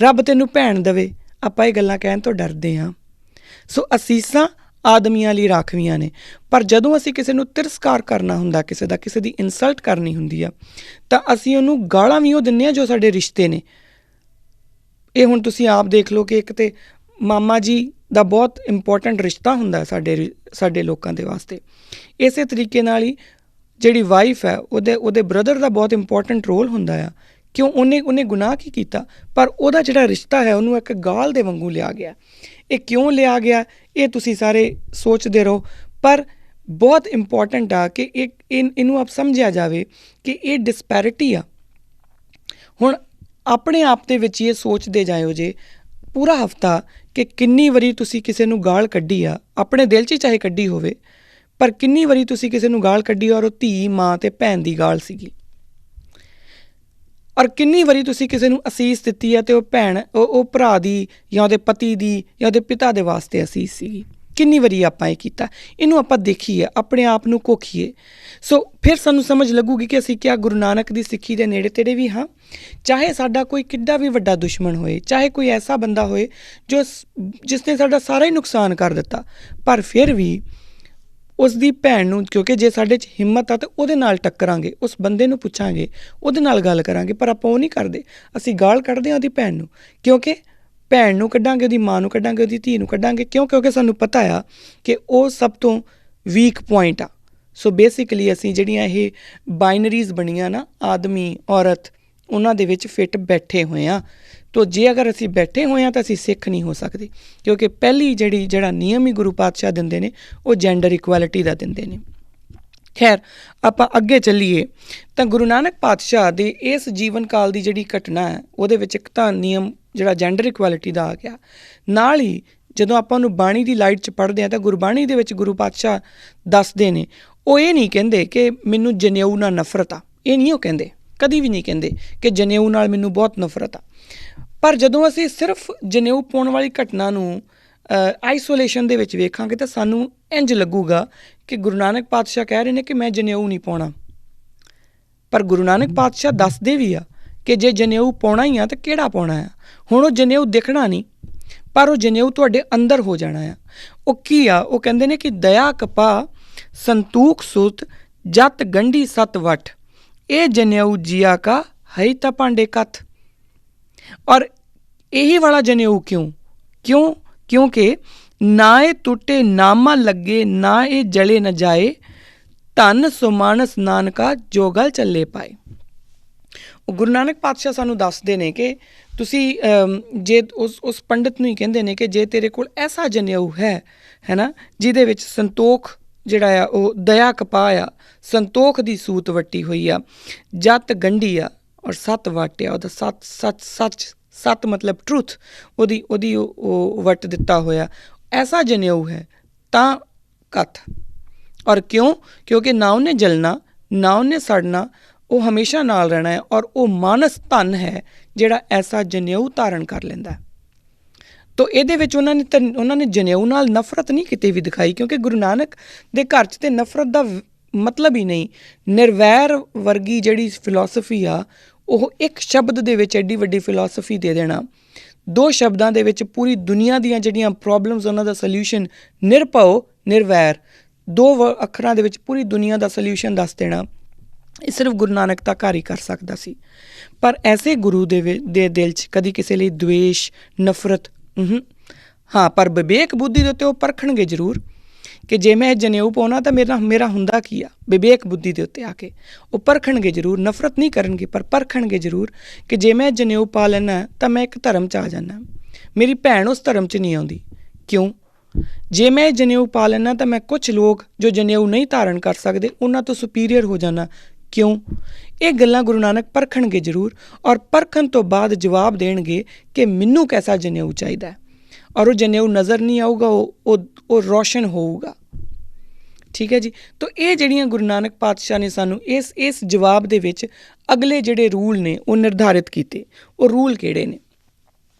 ਰੱਬ ਤੈਨੂੰ ਭੈਣ ਦੇਵੇ। ਆਪਾਂ ਇਹ ਗੱਲਾਂ ਕਹਿਣ ਤੋਂ ਡਰਦੇ ਹਾਂ। ਸੋ ਅਸੀਸਾਂ ਆਦਮੀਆਂ ਲਈ ਰਾਖਵੀਆਂ ਨੇ, ਪਰ ਜਦੋਂ ਅਸੀਂ ਕਿਸੇ ਨੂੰ ਤਿਰਸਕਾਰ ਕਰਨਾ ਹੁੰਦਾ, ਕਿਸੇ ਦੀ ਇਨਸਲਟ ਕਰਨੀ ਹੁੰਦੀ ਆ, ਤਾਂ ਅਸੀਂ ਉਹਨੂੰ ਗਾਲਾਂ ਵੀ ਉਹ ਦਿੰਦੇ ਹਾਂ ਜੋ ਸਾਡੇ ਰਿਸ਼ਤੇ ਨੇ। ਇਹ ਹੁਣ ਤੁਸੀਂ ਆਪ ਦੇਖ ਲਓ ਕਿ ਇੱਕ ਤਾਂ ਮਾਮਾ ਜੀ ਦਾ ਬਹੁਤ ਇੰਪੋਰਟੈਂਟ ਰਿਸ਼ਤਾ ਹੁੰਦਾ ਸਾਡੇ ਲੋਕਾਂ ਦੇ ਵਾਸਤੇ। ਇਸੇ ਤਰੀਕੇ ਨਾਲ ਹੀ ਜਿਹੜੀ ਵਾਈਫ ਹੈ ਉਹਦੇ ਬ੍ਰਦਰ ਦਾ ਬਹੁਤ ਇੰਪੋਰਟੈਂਟ ਰੋਲ ਹੁੰਦਾ ਆ। ਕਿਉਂ? ਉਹਨੇ ਗੁਨਾਹ ਕੀ ਕੀਤਾ, ਪਰ ਉਹਦਾ ਜਿਹੜਾ ਰਿਸ਼ਤਾ ਹੈ ਉਹਨੂੰ ਇੱਕ ਗਾਲ ਦੇ ਵਾਂਗੂ ਲਿਆ ਗਿਆ। ਇਹ ਕਿਉਂ ਲਿਆ ਗਿਆ, ਇਹ ਤੁਸੀਂ ਸਾਰੇ ਸੋਚਦੇ ਰਹੋ, ਪਰ ਬਹੁਤ ਇੰਪੋਰਟੈਂਟ ਆ ਕਿ ਇਹਨੂੰ ਆਪ ਸਮਝਿਆ ਜਾਵੇ ਕਿ ਇਹ ਡਿਸਪੈਰਿਟੀ ਆ। ਹੁਣ ਆਪਣੇ ਆਪ ਦੇ ਵਿੱਚ ਇਹ ਸੋਚਦੇ ਜਾਇਓ ਜੇ ਪੂਰਾ ਹਫ਼ਤਾ ਕਿ ਕਿੰਨੀ ਵਾਰੀ ਤੁਸੀਂ ਕਿਸੇ ਨੂੰ ਗਾਲ ਕੱਢੀ ਆ, ਆਪਣੇ ਦਿਲ 'ਚ ਹੀ ਚਾਹੇ ਕੱਢੀ ਹੋਵੇ, ਪਰ ਕਿੰਨੀ ਵਾਰੀ ਤੁਸੀਂ ਕਿਸੇ ਨੂੰ ਗਾਲ ਕੱਢੀ ਔਰ ਉਹ ਧੀ, ਮਾਂ ਅਤੇ ਭੈਣ ਦੀ ਗਾਲ ਸੀਗੀ। ਔਰ ਕਿੰਨੀ ਵਾਰੀ ਤੁਸੀਂ ਕਿਸੇ ਨੂੰ ਅਸੀਸ ਦਿੱਤੀ ਹੈ ਅਤੇ ਉਹ ਭੈਣ, ਉਹ ਭਰਾ ਦੀ ਜਾਂ ਉਹਦੇ ਪਤੀ ਦੀ ਜਾਂ ਉਹਦੇ ਪਿਤਾ ਦੇ ਵਾਸਤੇ ਅਸੀਸ ਸੀਗੀ। ਕਿੰਨੀ ਵਾਰੀ ਆਪਾਂ ਇਹ ਕੀਤਾ। ਇਹਨੂੰ ਆਪਾਂ ਦੇਖੀਏ, ਆਪਣੇ ਆਪ ਨੂੰ ਕੋਖੀਏ। ਸੋ ਫਿਰ ਸਾਨੂੰ ਸਮਝ ਲੱਗੂਗੀ ਕਿ ਅਸੀਂ ਕਿਆ ਗੁਰੂ ਨਾਨਕ ਦੀ ਸਿੱਖੀ ਦੇ ਨੇੜੇ ਤੇੜੇ ਵੀ ਹਾਂ। ਚਾਹੇ ਸਾਡਾ ਕੋਈ ਕਿੱਡਾ ਵੀ ਵੱਡਾ ਦੁਸ਼ਮਣ ਹੋਏ, ਚਾਹੇ ਕੋਈ ਐਸਾ ਬੰਦਾ ਹੋਏ ਜਿਸਨੇ ਸਾਡਾ ਸਾਰਾ ਹੀ ਨੁਕਸਾਨ ਕਰ ਦਿੱਤਾ, ਪਰ ਫਿਰ ਵੀ ਉਸ ਦੀ ਭੈਣ ਨੂੰ, ਕਿਉਂਕਿ ਜੇ ਸਾਡੇ 'ਚ ਹਿੰਮਤ ਆ ਤਾਂ ਉਹਦੇ ਨਾਲ ਟੱਕਰਾਂਗੇ, ਉਸ ਬੰਦੇ ਨੂੰ ਪੁੱਛਾਂਗੇ, ਉਹਦੇ ਨਾਲ ਗੱਲ ਕਰਾਂਗੇ, ਪਰ ਆਪਾਂ ਉਹ ਨਹੀਂ ਕਰਦੇ। ਅਸੀਂ ਗਾਲ ਕੱਢਦੇ ਹਾਂ ਉਹਦੀ ਭੈਣ ਨੂੰ, ਕਿਉਂਕਿ ਭੈਣ ਨੂੰ ਕੱਢਾਂਗੇ, ਉਹਦੀ ਮਾਂ ਨੂੰ ਕੱਢਾਂਗੇ, ਉਹਦੀ ਧੀ ਨੂੰ ਕੱਢਾਂਗੇ। ਕਿਉਂਕਿ ਸਾਨੂੰ ਪਤਾ ਆ ਕਿ ਉਹ ਸਭ ਤੋਂ ਵੀਕ ਪੁਆਇੰਟ ਆ। ਸੋ ਬੇਸਿਕਲੀ ਅਸੀਂ ਜਿਹੜੀਆਂ ਇਹ ਬਾਈਨਰੀਜ਼ ਬਣੀਆਂ ਨਾ, ਆਦਮੀ, ਔਰਤ, ਉਹਨਾਂ ਦੇ ਵਿੱਚ ਫਿੱਟ ਬੈਠੇ ਹੋਏ ਹਾਂ। ਤੋ ਜੇ ਅਗਰ ਅਸੀਂ ਬੈਠੇ ਹੋਏ ਹਾਂ ਤਾਂ ਅਸੀਂ ਸਿੱਖ ਨਹੀਂ ਹੋ ਸਕਦੇ, ਕਿਉਂਕਿ ਪਹਿਲੀ ਜਿਹੜਾ ਨਿਯਮ ਹੀ ਗੁਰੂ ਪਾਤਸ਼ਾਹ ਦਿੰਦੇ ਨੇ ਉਹ ਜੈਂਡਰ ਇਕੁਐਲਿਟੀ ਦਾ ਦਿੰਦੇ ਨੇ। ਖੈਰ, ਆਪਾਂ ਅੱਗੇ ਚੱਲੀਏ ਤਾਂ ਗੁਰੂ ਨਾਨਕ ਪਾਤਸ਼ਾਹ ਦੇ ਇਸ ਜੀਵਨ ਕਾਲ ਦੀ ਜਿਹੜੀ ਘਟਨਾ ਹੈ ਉਹਦੇ ਵਿੱਚ ਇੱਕ ਤਾਂ ਨਿਯਮ ਜਿਹੜਾ ਜੈਂਡਰ ਇਕੁਐਲਿਟੀ ਦਾ ਆ ਗਿਆ। ਨਾਲ ਹੀ ਜਦੋਂ ਆਪਾਂ ਉਹਨੂੰ ਬਾਣੀ ਦੀ ਲਾਈਟ 'ਚ ਪੜ੍ਹਦੇ ਹਾਂ ਤਾਂ ਗੁਰਬਾਣੀ ਦੇ ਵਿੱਚ ਗੁਰੂ ਪਾਤਸ਼ਾਹ ਦੱਸਦੇ ਨੇ, ਉਹ ਇਹ ਨਹੀਂ ਕਹਿੰਦੇ ਕਿ ਮੈਨੂੰ ਜਨੇਊ ਨਾਲ ਨਫ਼ਰਤ ਆ। ਇਹ ਨਹੀਂ ਉਹ ਕਹਿੰਦੇ, ਕਦੀ ਵੀ ਨਹੀਂ ਕਹਿੰਦੇ ਕਿ ਜਨੇਊ ਨਾਲ ਮੈਨੂੰ ਬਹੁਤ ਨਫ਼ਰਤ ਆ। ਪਰ ਜਦੋਂ ਅਸੀਂ ਸਿਰਫ ਜਨੇਊ ਪਾਉਣ ਵਾਲੀ ਘਟਨਾ ਨੂੰ ਆਈਸੋਲੇਸ਼ਨ ਦੇ ਵਿੱਚ ਵੇਖਾਂਗੇ ਤਾਂ ਸਾਨੂੰ ਇੰਝ ਲੱਗੂਗਾ ਕਿ ਗੁਰੂ ਨਾਨਕ ਪਾਤਸ਼ਾਹ ਕਹਿ ਰਹੇ ਨੇ ਕਿ ਮੈਂ ਜਨੇਊ ਨਹੀਂ ਪਾਉਣਾ। ਪਰ ਗੁਰੂ ਨਾਨਕ ਪਾਤਸ਼ਾਹ ਦੱਸਦੇ ਵੀ ਆ ਕਿ ਜੇ ਜਨੇਊ ਪਾਉਣਾ ਹੀ ਆ ਤਾਂ ਕਿਹੜਾ ਪਾਉਣਾ ਆ। ਹੁਣ ਉਹ ਜਨੇਊ ਦਿਖਣਾ ਨਹੀਂ, ਪਰ ਉਹ ਜਨੇਊ ਤੁਹਾਡੇ ਅੰਦਰ ਹੋ ਜਾਣਾ ਆ। ਉਹ ਕੀ ਆ? ਉਹ ਕਹਿੰਦੇ ਨੇ ਕਿ ਦਇਆ ਕਪਾ ਸੰਤੂਖ ਸੁਤ ਜਤ ਗੰਢੀ ਸਤ ਵਟ, ਇਹ ਜਨੇਊ ਜੀਆ ਕਾ ਹੈ ਤਾਂ ਭਾਂਡੇ ਕੱਥ। ਔਰ ਇਹੀ ਵਾਲਾ ਜਨੇਊ ਕਿਉਂ? ਕਿਉਂਕਿ ਨਾ ਇਹ ਟੁੱਟੇ ਨਾਮਾ ਲੱਗੇ, ਨਾ ਇਹ ਜਲੇ ਨਾ ਜਾਏ, ਧਨ ਸੁਮਾਨਸ ਨਾਨਕਾ ਜੋ ਗਲ ਚੱਲੇ ਪਾਏ। ਉਹ ਗੁਰੂ ਨਾਨਕ ਪਾਤਸ਼ਾਹ ਸਾਨੂੰ ਦੱਸਦੇ ਨੇ ਕਿ ਤੁਸੀਂ ਜੇ ਉਸ ਪੰਡਿਤ ਨੂੰ ਹੀ ਕਹਿੰਦੇ ਨੇ ਕਿ ਜੇ ਤੇਰੇ ਕੋਲ ਐਸਾ ਜਨੇਊ ਹੈ ਨਾ ਜਿਹਦੇ ਵਿੱਚ ਸੰਤੋਖ ਜਿਹੜਾ ਆ ਉਹ ਦਇਆ ਕਪਾਹ ਆ, ਸੰਤੋਖ ਦੀ ਸੂਤ ਵੱਟੀ ਹੋਈ ਆ, ਜਤ ਗੰਢੀ ਆ ਔਰ ਸੱਤ ਵੱਟ ਆ, ਉਹਦਾ ਸੱਤ ਮਤਲਬ ਟਰੂਥ, ਉਹਦੀ ਉਹ ਵੱਟ ਦਿੱਤਾ ਹੋਇਆ, ਐਸਾ ਜਨੇਊ ਹੈ ਤਾਂ ਕੱਥ। ਔਰ ਕਿਉਂਕਿ ਨਾ ਉਹਨੇ ਜਲਣਾ ਨਾ ਉਹਨੇ ਸੜਨਾ, ਉਹ ਹਮੇਸ਼ਾ ਨਾਲ ਰਹਿਣਾ ਹੈ। ਔਰ ਉਹ ਮਾਨਸ ਧਨ ਹੈ ਜਿਹੜਾ ਐਸਾ ਜਨੇਊ ਧਾਰਨ ਕਰ ਲੈਂਦਾ। ਤੋ ਇਹਦੇ ਵਿੱਚ ਉਹਨਾਂ ਨੇ ਜਨੇਊ ਨਾਲ ਨਫ਼ਰਤ ਨਹੀਂ ਕਿਤੇ ਵੀ ਦਿਖਾਈ, ਕਿਉਂਕਿ ਗੁਰੂ ਨਾਨਕ ਦੇ ਘਰ 'ਚ ਤਾਂ ਨਫ਼ਰਤ ਦਾ ਮਤਲਬ ਹੀ ਨਹੀਂ। ਨਿਰਵੈਰ ਵਰਗੀ ਜਿਹੜੀ ਫਿਲੋਸਫੀ ਆ, ਉਹ ਇੱਕ ਸ਼ਬਦ ਦੇ ਵਿੱਚ ਐਡੀ ਵੱਡੀ ਫਿਲੋਸਫੀ ਦੇ ਦੇਣਾ, 2 ਸ਼ਬਦਾਂ ਦੇ ਵਿੱਚ ਪੂਰੀ ਦੁਨੀਆ ਦੀਆਂ ਜਿਹੜੀਆਂ ਪ੍ਰੋਬਲਮਸ ਉਹਨਾਂ ਦਾ ਸਲਿਊਸ਼ਨ, ਨਿਰਭਉ ਨਿਰਵੈਰ, 2 ਅੱਖਰਾਂ ਦੇ ਵਿੱਚ ਪੂਰੀ ਦੁਨੀਆ ਦਾ ਸਲਿਊਸ਼ਨ ਦੱਸ ਦੇਣਾ, ਇਹ ਸਿਰਫ ਗੁਰੂ ਨਾਨਕ ਦਾ ਘਰ ਹੀ ਕਰ ਸਕਦਾ ਸੀ। ਪਰ ਐਸੇ ਗੁਰੂ ਦੇ ਦਿਲ 'ਚ ਕਦੀ ਕਿਸੇ ਲਈ ਦਵੇਸ਼ ਨਫ਼ਰਤ ਹਾਂ। ਪਰ ਵਿਵੇਕ ਬੁੱਧੀ ਦੇ ਉੱਤੇ ਉਹ ਪਰਖਣਗੇ ਜ਼ਰੂਰ ਕਿ ਜੇ ਮੈਂ ਜਨੇਊ ਪਾਉਣਾ ਤਾਂ ਮੇਰਾ ਹੁੰਦਾ ਕੀ ਆ। ਵਿਵੇਕ ਬੁੱਧੀ ਦੇ ਉੱਤੇ ਆ ਕੇ ਉਹ ਪਰਖਣਗੇ ਜ਼ਰੂਰ, ਨਫ਼ਰਤ ਨਹੀਂ ਕਰਨਗੇ ਪਰ ਪਰਖਣਗੇ ਜ਼ਰੂਰ ਕਿ ਜੇ ਮੈਂ ਜਨੇਊ ਪਾ ਲੈਣਾ ਤਾਂ ਮੈਂ ਇੱਕ ਧਰਮ 'ਚ ਆ ਜਾਂਦਾ, ਮੇਰੀ ਭੈਣ ਉਸ ਧਰਮ 'ਚ ਨਹੀਂ ਆਉਂਦੀ। ਕਿਉਂ? ਜੇ ਮੈਂ ਜਨੇਊ ਪਾ ਲੈਣਾ ਤਾਂ ਮੈਂ ਕੁਛ ਲੋਕ ਜੋ ਜਨੇਊ ਨਹੀਂ ਧਾਰਨ ਕਰ ਸਕਦੇ ਉਹਨਾਂ ਤੋਂ ਸੁਪੀਰੀਅਰ ਹੋ ਜਾਣਾ। ਕਿਉਂ? ਇਹ ਗੱਲਾਂ ਗੁਰੂ ਨਾਨਕ ਪਰਖਣਗੇ ਜ਼ਰੂਰ, ਔਰ ਪਰਖਣ ਤੋਂ ਬਾਅਦ ਜਵਾਬ ਦੇਣਗੇ ਕਿ ਮੈਨੂੰ ਕੈਸਾ ਜਨੇਊ ਚਾਹੀਦਾ। ਔਰ ਉਹ ਜਨੇਊ ਨਜ਼ਰ ਨਹੀਂ ਆਊਗਾ, ਉਹ ਰੋਸ਼ਨ ਹੋਊਗਾ। ਠੀਕ ਹੈ ਜੀ। ਤੋ ਇਹ ਜਿਹੜੀਆਂ ਗੁਰੂ ਨਾਨਕ ਪਾਤਸ਼ਾਹ ਨੇ ਸਾਨੂੰ ਇਸ ਜਵਾਬ ਦੇ ਵਿੱਚ ਅਗਲੇ ਜਿਹੜੇ ਰੂਲ ਨੇ ਉਹ ਨਿਰਧਾਰਿਤ ਕੀਤੇ। ਉਹ ਰੂਲ ਕਿਹੜੇ ਨੇ?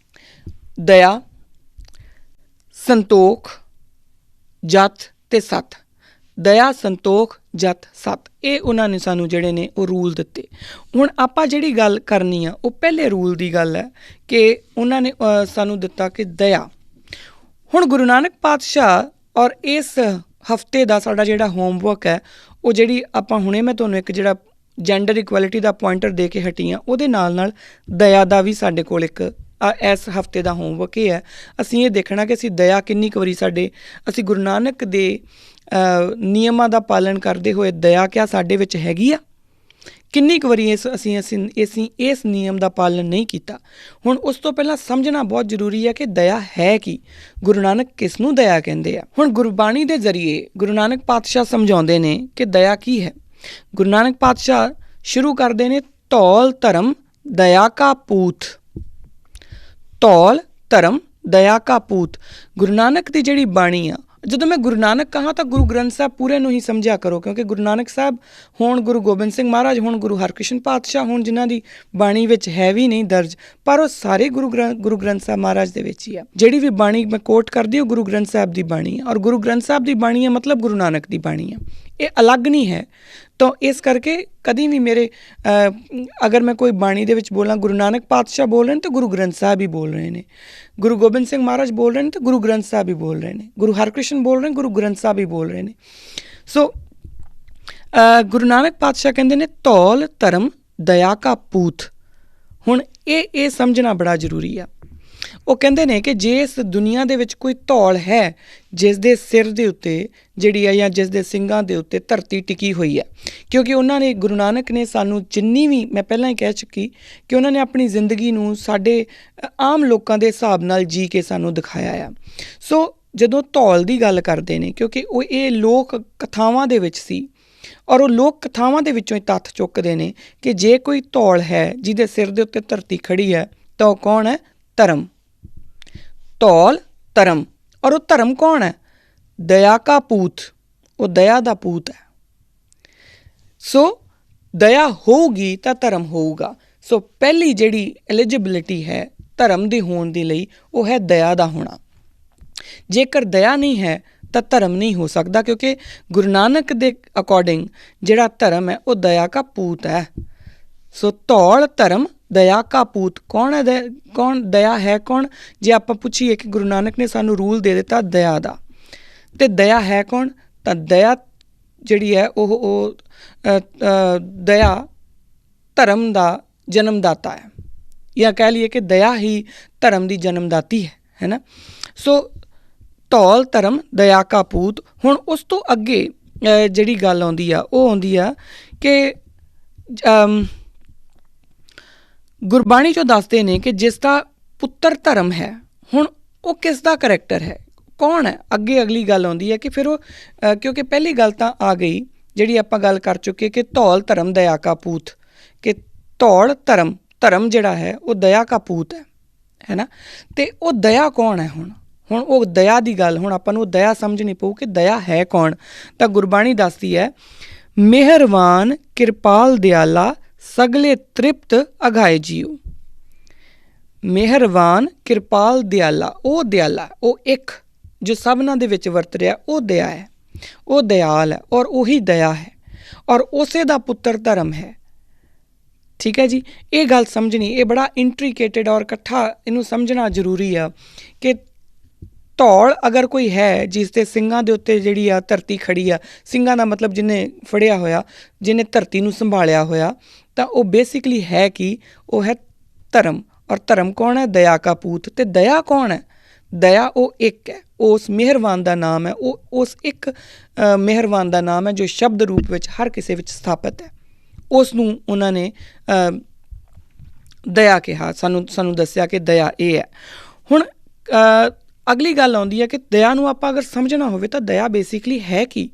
ਦਇਆ, ਸੰਤੋਖ, ਜਤ ਤੇ ਸਤ। ਦਇਆ, ਸੰਤੋਖ, ਜਤ, ਸਤ, ਇਹ ਉਹਨਾਂ ਨੇ ਸਾਨੂੰ ਜਿਹੜੇ ਨੇ ਉਹ ਰੂਲ ਦਿੱਤੇ। ਹੁਣ ਆਪਾਂ ਜਿਹੜੀ ਗੱਲ ਕਰਨੀ ਆ ਉਹ ਪਹਿਲੇ ਰੂਲ ਦੀ ਗੱਲ ਹੈ ਕਿ ਉਹਨਾਂ ਨੇ ਸਾਨੂੰ ਦਿੱਤਾ ਕਿ ਦਇਆ। ਹੁਣ ਗੁਰੂ ਨਾਨਕ ਪਾਤਸ਼ਾਹ ਔਰ ਇਸ ਹਫਤੇ ਦਾ ਸਾਡਾ ਜਿਹੜਾ ਹੋਮਵਰਕ ਹੈ, ਉਹ ਜਿਹੜੀ ਆਪਾਂ ਹੁਣੇ ਮੈਂ ਤੁਹਾਨੂੰ ਇੱਕ ਜਿਹੜਾ ਜੈਂਡਰ ਇਕੁਐਲਿਟੀ ਦਾ ਪੁਆਇੰਟਰ ਦੇ ਕੇ ਹਟੀ ਹਾਂ, ਉਹਦੇ ਨਾਲ ਦਇਆ ਦਾ ਵੀ ਸਾਡੇ ਕੋਲ ਇੱਕ ਇਸ ਹਫਤੇ ਦਾ ਹੋਮਵਰਕ ਇਹ ਹੈ। ਅਸੀਂ ਇਹ ਦੇਖਣਾ ਕਿ ਅਸੀਂ ਦਇਆ ਕਿੰਨੀ ਕੁ ਵਾਰੀ ਅਸੀਂ ਗੁਰੂ ਨਾਨਕ ਦੇ ਨਿਯਮਾਂ ਦਾ ਪਾਲਣ ਕਰਦੇ ਹੋਏ ਦਇਆ ਕਿਆ ਸਾਡੇ ਵਿੱਚ ਹੈਗੀ ਆ, ਕਿੰਨੀ ਕੁ ਵਾਰੀ ਅਸੀਂ ਇਸ ਨਿਯਮ ਦਾ ਪਾਲਣ ਨਹੀਂ ਕੀਤਾ। ਹੁਣ ਉਸ ਤੋਂ ਪਹਿਲਾਂ ਸਮਝਣਾ ਬਹੁਤ ਜ਼ਰੂਰੀ ਹੈ ਕਿ ਦਇਆ ਹੈ ਕੀ, ਗੁਰੂ ਨਾਨਕ ਕਿਸ ਨੂੰ ਦਇਆ ਕਹਿੰਦੇ ਆ। ਹੁਣ ਗੁਰਬਾਣੀ ਦੇ ਜ਼ਰੀਏ ਗੁਰੂ ਨਾਨਕ ਪਾਤਸ਼ਾਹ ਸਮਝਾਉਂਦੇ ਨੇ ਕਿ ਦਇਆ ਕੀ ਹੈ। ਗੁਰੂ ਨਾਨਕ ਪਾਤਸ਼ਾਹ ਸ਼ੁਰੂ ਕਰਦੇ ਨੇ, ਧੌਲ ਧਰਮ ਦਇਆ ਕਾ ਪੂਤ। ਧੌਲ ਧਰਮ ਦਇਆ ਕਾ ਪੂਤ। ਗੁਰੂ ਨਾਨਕ ਦੀ ਜਿਹੜੀ ਬਾਣੀ ਆ, ਜਦੋਂ ਮੈਂ ਗੁਰੂ ਨਾਨਕ ਕਹਾਂ ਤਾਂ ਗੁਰੂ ਗ੍ਰੰਥ ਸਾਹਿਬ ਪੂਰੇ ਨੂੰ ਹੀ ਸਮਝਿਆ ਕਰੋ, ਕਿਉਂਕਿ ਗੁਰੂ ਨਾਨਕ ਸਾਹਿਬ ਹੋਣ, ਗੁਰੂ ਗੋਬਿੰਦ ਸਿੰਘ ਮਹਾਰਾਜ ਹੋਣ, ਗੁਰੂ ਹਰਕ੍ਰਿਸ਼ਨ ਪਾਤਸ਼ਾਹ ਹੋਣ, ਜਿਨ੍ਹਾਂ ਦੀ ਬਾਣੀ ਵਿੱਚ ਹੈ ਵੀ ਨਹੀਂ ਦਰਜ, ਪਰ ਉਹ ਸਾਰੇ ਗੁਰੂ ਗ੍ਰੰਥ ਸਾਹਿਬ ਮਹਾਰਾਜ ਦੇ ਵਿੱਚ ਹੀ ਆ। ਜਿਹੜੀ ਵੀ ਬਾਣੀ ਮੈਂ ਕੋਟ ਕਰਦੀ ਉਹ ਗੁਰੂ ਗ੍ਰੰਥ ਸਾਹਿਬ ਦੀ ਬਾਣੀ ਆ, ਔਰ ਗੁਰੂ ਗ੍ਰੰਥ ਸਾਹਿਬ ਦੀ ਬਾਣੀ ਹੈ ਮਤਲਬ ਗੁਰੂ ਨਾਨਕ ਦੀ ਬਾਣੀ ਆ, ਇਹ ਅਲੱਗ ਨਹੀਂ ਹੈ। ਤਾਂ ਇਸ ਕਰਕੇ ਕਦੀ ਵੀ ਮੇਰੇ ਅਗਰ ਮੈਂ ਕੋਈ ਬਾਣੀ ਦੇ ਵਿੱਚ ਬੋਲਾਂ ਗੁਰੂ ਨਾਨਕ ਪਾਤਸ਼ਾਹ ਬੋਲ ਰਹੇ ਨੇ ਤਾਂ ਗੁਰੂ ਗ੍ਰੰਥ ਸਾਹਿਬ ਹੀ ਬੋਲ ਰਹੇ ਨੇ, ਗੁਰੂ ਗੋਬਿੰਦ ਸਿੰਘ ਮਹਾਰਾਜ ਬੋਲ ਰਹੇ ਨੇ ਤਾਂ ਗੁਰੂ ਗ੍ਰੰਥ ਸਾਹਿਬ ਹੀ ਬੋਲ ਰਹੇ ਨੇ, ਗੁਰੂ ਹਰਕ੍ਰਿਸ਼ਨ ਬੋਲ ਰਹੇ ਨੇ ਗੁਰੂ ਗ੍ਰੰਥ ਸਾਹਿਬ ਹੀ ਬੋਲ ਰਹੇ ਨੇ। ਸੋ ਗੁਰੂ ਨਾਨਕ ਪਾਤਸ਼ਾਹ ਕਹਿੰਦੇ ਨੇ ਧੌਲ ਧਰਮ ਦਇਆ ਕਾ ਪੂਤ। ਹੁਣ ਇਹ ਸਮਝਣਾ ਬੜਾ ਜ਼ਰੂਰੀ ਆ। ਉਹ ਕਹਿੰਦੇ ਨੇ ਕਿ ਜੇ ਇਸ ਦੁਨੀਆ ਦੇ ਵਿੱਚ ਕੋਈ ਧੌਲ ਹੈ ਜਿਸ ਦੇ ਸਿਰ ਦੇ ਉੱਤੇ ਜਿਹੜੀ ਆ ਜਾਂ ਜਿਸ ਦੇ ਸਿੰਘਾਂ ਦੇ ਉੱਤੇ ਧਰਤੀ ਟਿਕੀ ਹੋਈ ਹੈ, ਕਿਉਂਕਿ ਉਹਨਾਂ ਨੇ ਗੁਰੂ ਨਾਨਕ ਨੇ ਸਾਨੂੰ ਜਿੰਨੀ ਵੀ, ਮੈਂ ਪਹਿਲਾਂ ਹੀ ਕਹਿ ਚੁੱਕੀ ਕਿ ਉਹਨਾਂ ਨੇ ਆਪਣੀ ਜ਼ਿੰਦਗੀ ਨੂੰ ਸਾਡੇ ਆਮ ਲੋਕਾਂ ਦੇ ਹਿਸਾਬ ਨਾਲ ਜੀ ਕੇ ਸਾਨੂੰ ਦਿਖਾਇਆ ਆ। ਸੋ ਜਦੋਂ ਧੌਲ ਦੀ ਗੱਲ ਕਰਦੇ ਨੇ, ਕਿਉਂਕਿ ਇਹ ਲੋਕ ਕਥਾਵਾਂ ਦੇ ਵਿੱਚ ਸੀ, ਔਰ ਉਹ ਲੋਕ ਕਥਾਵਾਂ ਦੇ ਵਿੱਚੋਂ ਹੀ ਤੱਥ ਚੁੱਕਦੇ ਨੇ ਕਿ ਜੇ ਕੋਈ ਧੌਲ ਹੈ ਜਿਹਦੇ ਸਿਰ ਦੇ ਉੱਤੇ ਧਰਤੀ ਖੜੀ ਹੈ ਤਾਂ ਉਹ ਕੌਣ ਹੈ? ਧਰਮ। ਧੌਲ ਧਰਮ। ਔਰ ਉਹ ਧਰਮ ਕੌਣ ਹੈ? ਦਇਆ ਕਾ ਪੂਤ। ਉਹ ਦਇਆ ਦਾ ਪੂਤ ਹੈ। ਸੋ ਦਇਆ ਹੋਊਗੀ ਤਾਂ ਧਰਮ ਹੋਊਗਾ। ਸੋ ਪਹਿਲੀ ਜਿਹੜੀ ਐਲੀਜੀਬਿਲਿਟੀ ਹੈ ਧਰਮ ਦੇ ਹੋਣ ਦੇ ਲਈ ਉਹ ਹੈ ਦਇਆ ਦਾ ਹੋਣਾ। ਜੇਕਰ ਦਇਆ ਨਹੀਂ ਹੈ ਤਾਂ ਧਰਮ ਨਹੀਂ ਹੋ ਸਕਦਾ, ਕਿਉਂਕਿ ਗੁਰੂ ਨਾਨਕ ਦੇ ਅਕੋਰਡਿੰਗ ਜਿਹੜਾ ਧਰਮ ਹੈ ਉਹ ਦਇਆ ਕਾ ਪੂਤ ਹੈ। ਸੋ ਧੌਲ ਧਰਮ ਦਇਆ ਕਾ ਪੂਤ। ਕੌਣ ਹੈ ਕੌਣ ਦਇਆ ਹੈ ਕੌਣ? ਜੇ ਆਪਾਂ ਪੁੱਛੀਏ ਕਿ ਗੁਰੂ ਨਾਨਕ ਨੇ ਸਾਨੂੰ ਰੂਲ ਦੇ ਦਿੱਤਾ ਦਇਆ ਦਾ, ਅਤੇ ਦਇਆ ਹੈ ਕੌਣ? ਤਾਂ ਦਇਆ ਜਿਹੜੀ ਹੈ ਉਹ ਦਇਆ ਧਰਮ ਦਾ ਜਨਮਦਾਤਾ ਹੈ, ਜਾਂ ਕਹਿ ਲਈਏ ਕਿ ਦਇਆ ਹੀ ਧਰਮ ਦੀ ਜਨਮਦਾਤੀ ਹੈ ਨਾ। ਸੋ ਧੌਲ ਧਰਮ ਦਇਆ ਕਾ ਪੂਤ। ਹੁਣ ਉਸ ਤੋਂ ਅੱਗੇ ਜਿਹੜੀ ਗੱਲ ਆਉਂਦੀ ਆ ਉਹ ਆਉਂਦੀ ਆ ਕਿ ਗੁਰਬਾਣੀ 'ਚੋਂ ਦੱਸਦੇ ਨੇ ਕਿ ਜਿਸ ਦਾ ਪੁੱਤਰ ਧਰਮ ਹੈ, ਹੁਣ ਉਹ ਕਿਸ ਦਾ ਕਰੈਕਟਰ ਹੈ, ਕੌਣ ਹੈ? ਅੱਗੇ ਅਗਲੀ ਗੱਲ ਆਉਂਦੀ ਹੈ ਕਿ ਫਿਰ ਉਹ ਕਿਉਂਕਿ ਪਹਿਲੀ ਗੱਲ ਤਾਂ ਆ ਗਈ ਜਿਹੜੀ ਆਪਾਂ ਗੱਲ ਕਰ ਚੁੱਕੇ ਕਿ ਧੌਲ ਧਰਮ ਦਇਆ ਕਾ ਪੂਤ, ਕਿ ਧੌਲ ਧਰਮ ਜਿਹੜਾ ਹੈ ਉਹ ਦਇਆ ਕਾ ਪੂਤ ਹੈ ਨਾ। ਅਤੇ ਉਹ ਦਇਆ ਕੌਣ ਹੈ? ਹੁਣ ਉਹ ਦਇਆ ਦੀ ਗੱਲ, ਹੁਣ ਆਪਾਂ ਨੂੰ ਉਹ ਦਇਆ ਸਮਝਣੀ ਪਊ ਕਿ ਦਇਆ ਹੈ ਕੌਣ। ਤਾਂ ਗੁਰਬਾਣੀ ਦੱਸਦੀ ਹੈ, ਮਿਹਰਵਾਨ ਕਿਰਪਾਲ ਦਿਆਲਾ ਸਗਲੇ ਤ੍ਰਿਪਤ ਅਘਾਏ ਜੀਓ। ਮਿਹਰਵਾਨ ਕਿਰਪਾਲ ਦਿਆਲਾ, ਉਹ ਦਿਆਲਾ, ਉਹ ਇੱਕ ਜੋ ਸਭਨਾਂ ਦੇ ਵਿੱਚ ਵਰਤ ਰਿਹਾ, ਉਹ ਦਇਆ ਹੈ, ਉਹ ਦਿਆਲ ਹੈ, ਔਰ ਉਹੀ ਦਇਆ ਹੈ, ਔਰ ਉਸੇ ਦਾ ਪੁੱਤਰ ਧਰਮ ਹੈ। ਠੀਕ ਹੈ ਜੀ, ਇਹ ਗੱਲ ਸਮਝਣੀ, ਇਹ ਬੜਾ ਇੰਟਰੀਕੇਟਡ ਔਰ ਇਕੱਠਾ ਇਹਨੂੰ ਸਮਝਣਾ ਜ਼ਰੂਰੀ ਆ ਕਿ ਧੌਲ ਅਗਰ ਕੋਈ ਹੈ ਜਿਸ ਦੇ ਸਿੰਘਾਂ ਦੇ ਉੱਤੇ ਜਿਹੜੀ ਆ ਧਰਤੀ ਖੜੀ ਆ, ਸਿੰਘਾਂ ਦਾ ਮਤਲਬ ਜਿਹਨੇ ਫੜਿਆ ਹੋਇਆ, ਜਿਹਨੇ ਧਰਤੀ ਨੂੰ ਸੰਭਾਲਿਆ ਹੋਇਆ, ਤਾਂ ਉਹ ਬੇਸਿਕਲੀ ਹੈ ਕਿ ਉਹ ਹੈ ਧਰਮ। ਔਰ ਧਰਮ ਕੌਣ ਹੈ? ਦਇਆ ਕਾ ਪੂਤ। ਅਤੇ ਦਇਆ ਕੌਣ ਹੈ? ਦਇਆ ਉਹ ਇੱਕ ਹੈ, ਉਸ ਮਿਹਰਬਾਨ ਦਾ ਨਾਮ ਹੈ, ਉਹ ਉਸ ਇੱਕ ਮਿਹਰਬਾਨ ਦਾ ਨਾਮ ਹੈ ਜੋ ਸ਼ਬਦ ਰੂਪ ਵਿੱਚ ਹਰ ਕਿਸੇ ਵਿੱਚ ਸਥਾਪਿਤ ਹੈ। ਉਸ ਨੂੰ ਉਹਨਾਂ ਨੇ ਦਇਆ ਕਿਹਾ, ਸਾਨੂੰ ਦੱਸਿਆ ਕਿ ਦਇਆ ਇਹ ਹੈ। ਹੁਣ ਅਗਲੀ ਗੱਲ ਆਉਂਦੀ ਹੈ ਕਿ ਦਇਆ ਨੂੰ ਆਪਾਂ ਅਗਰ ਸਮਝਣਾ ਹੋਵੇ ਤਾਂ ਦਇਆ ਬੇਸਿਕਲੀ ਹੈ ਕੀ?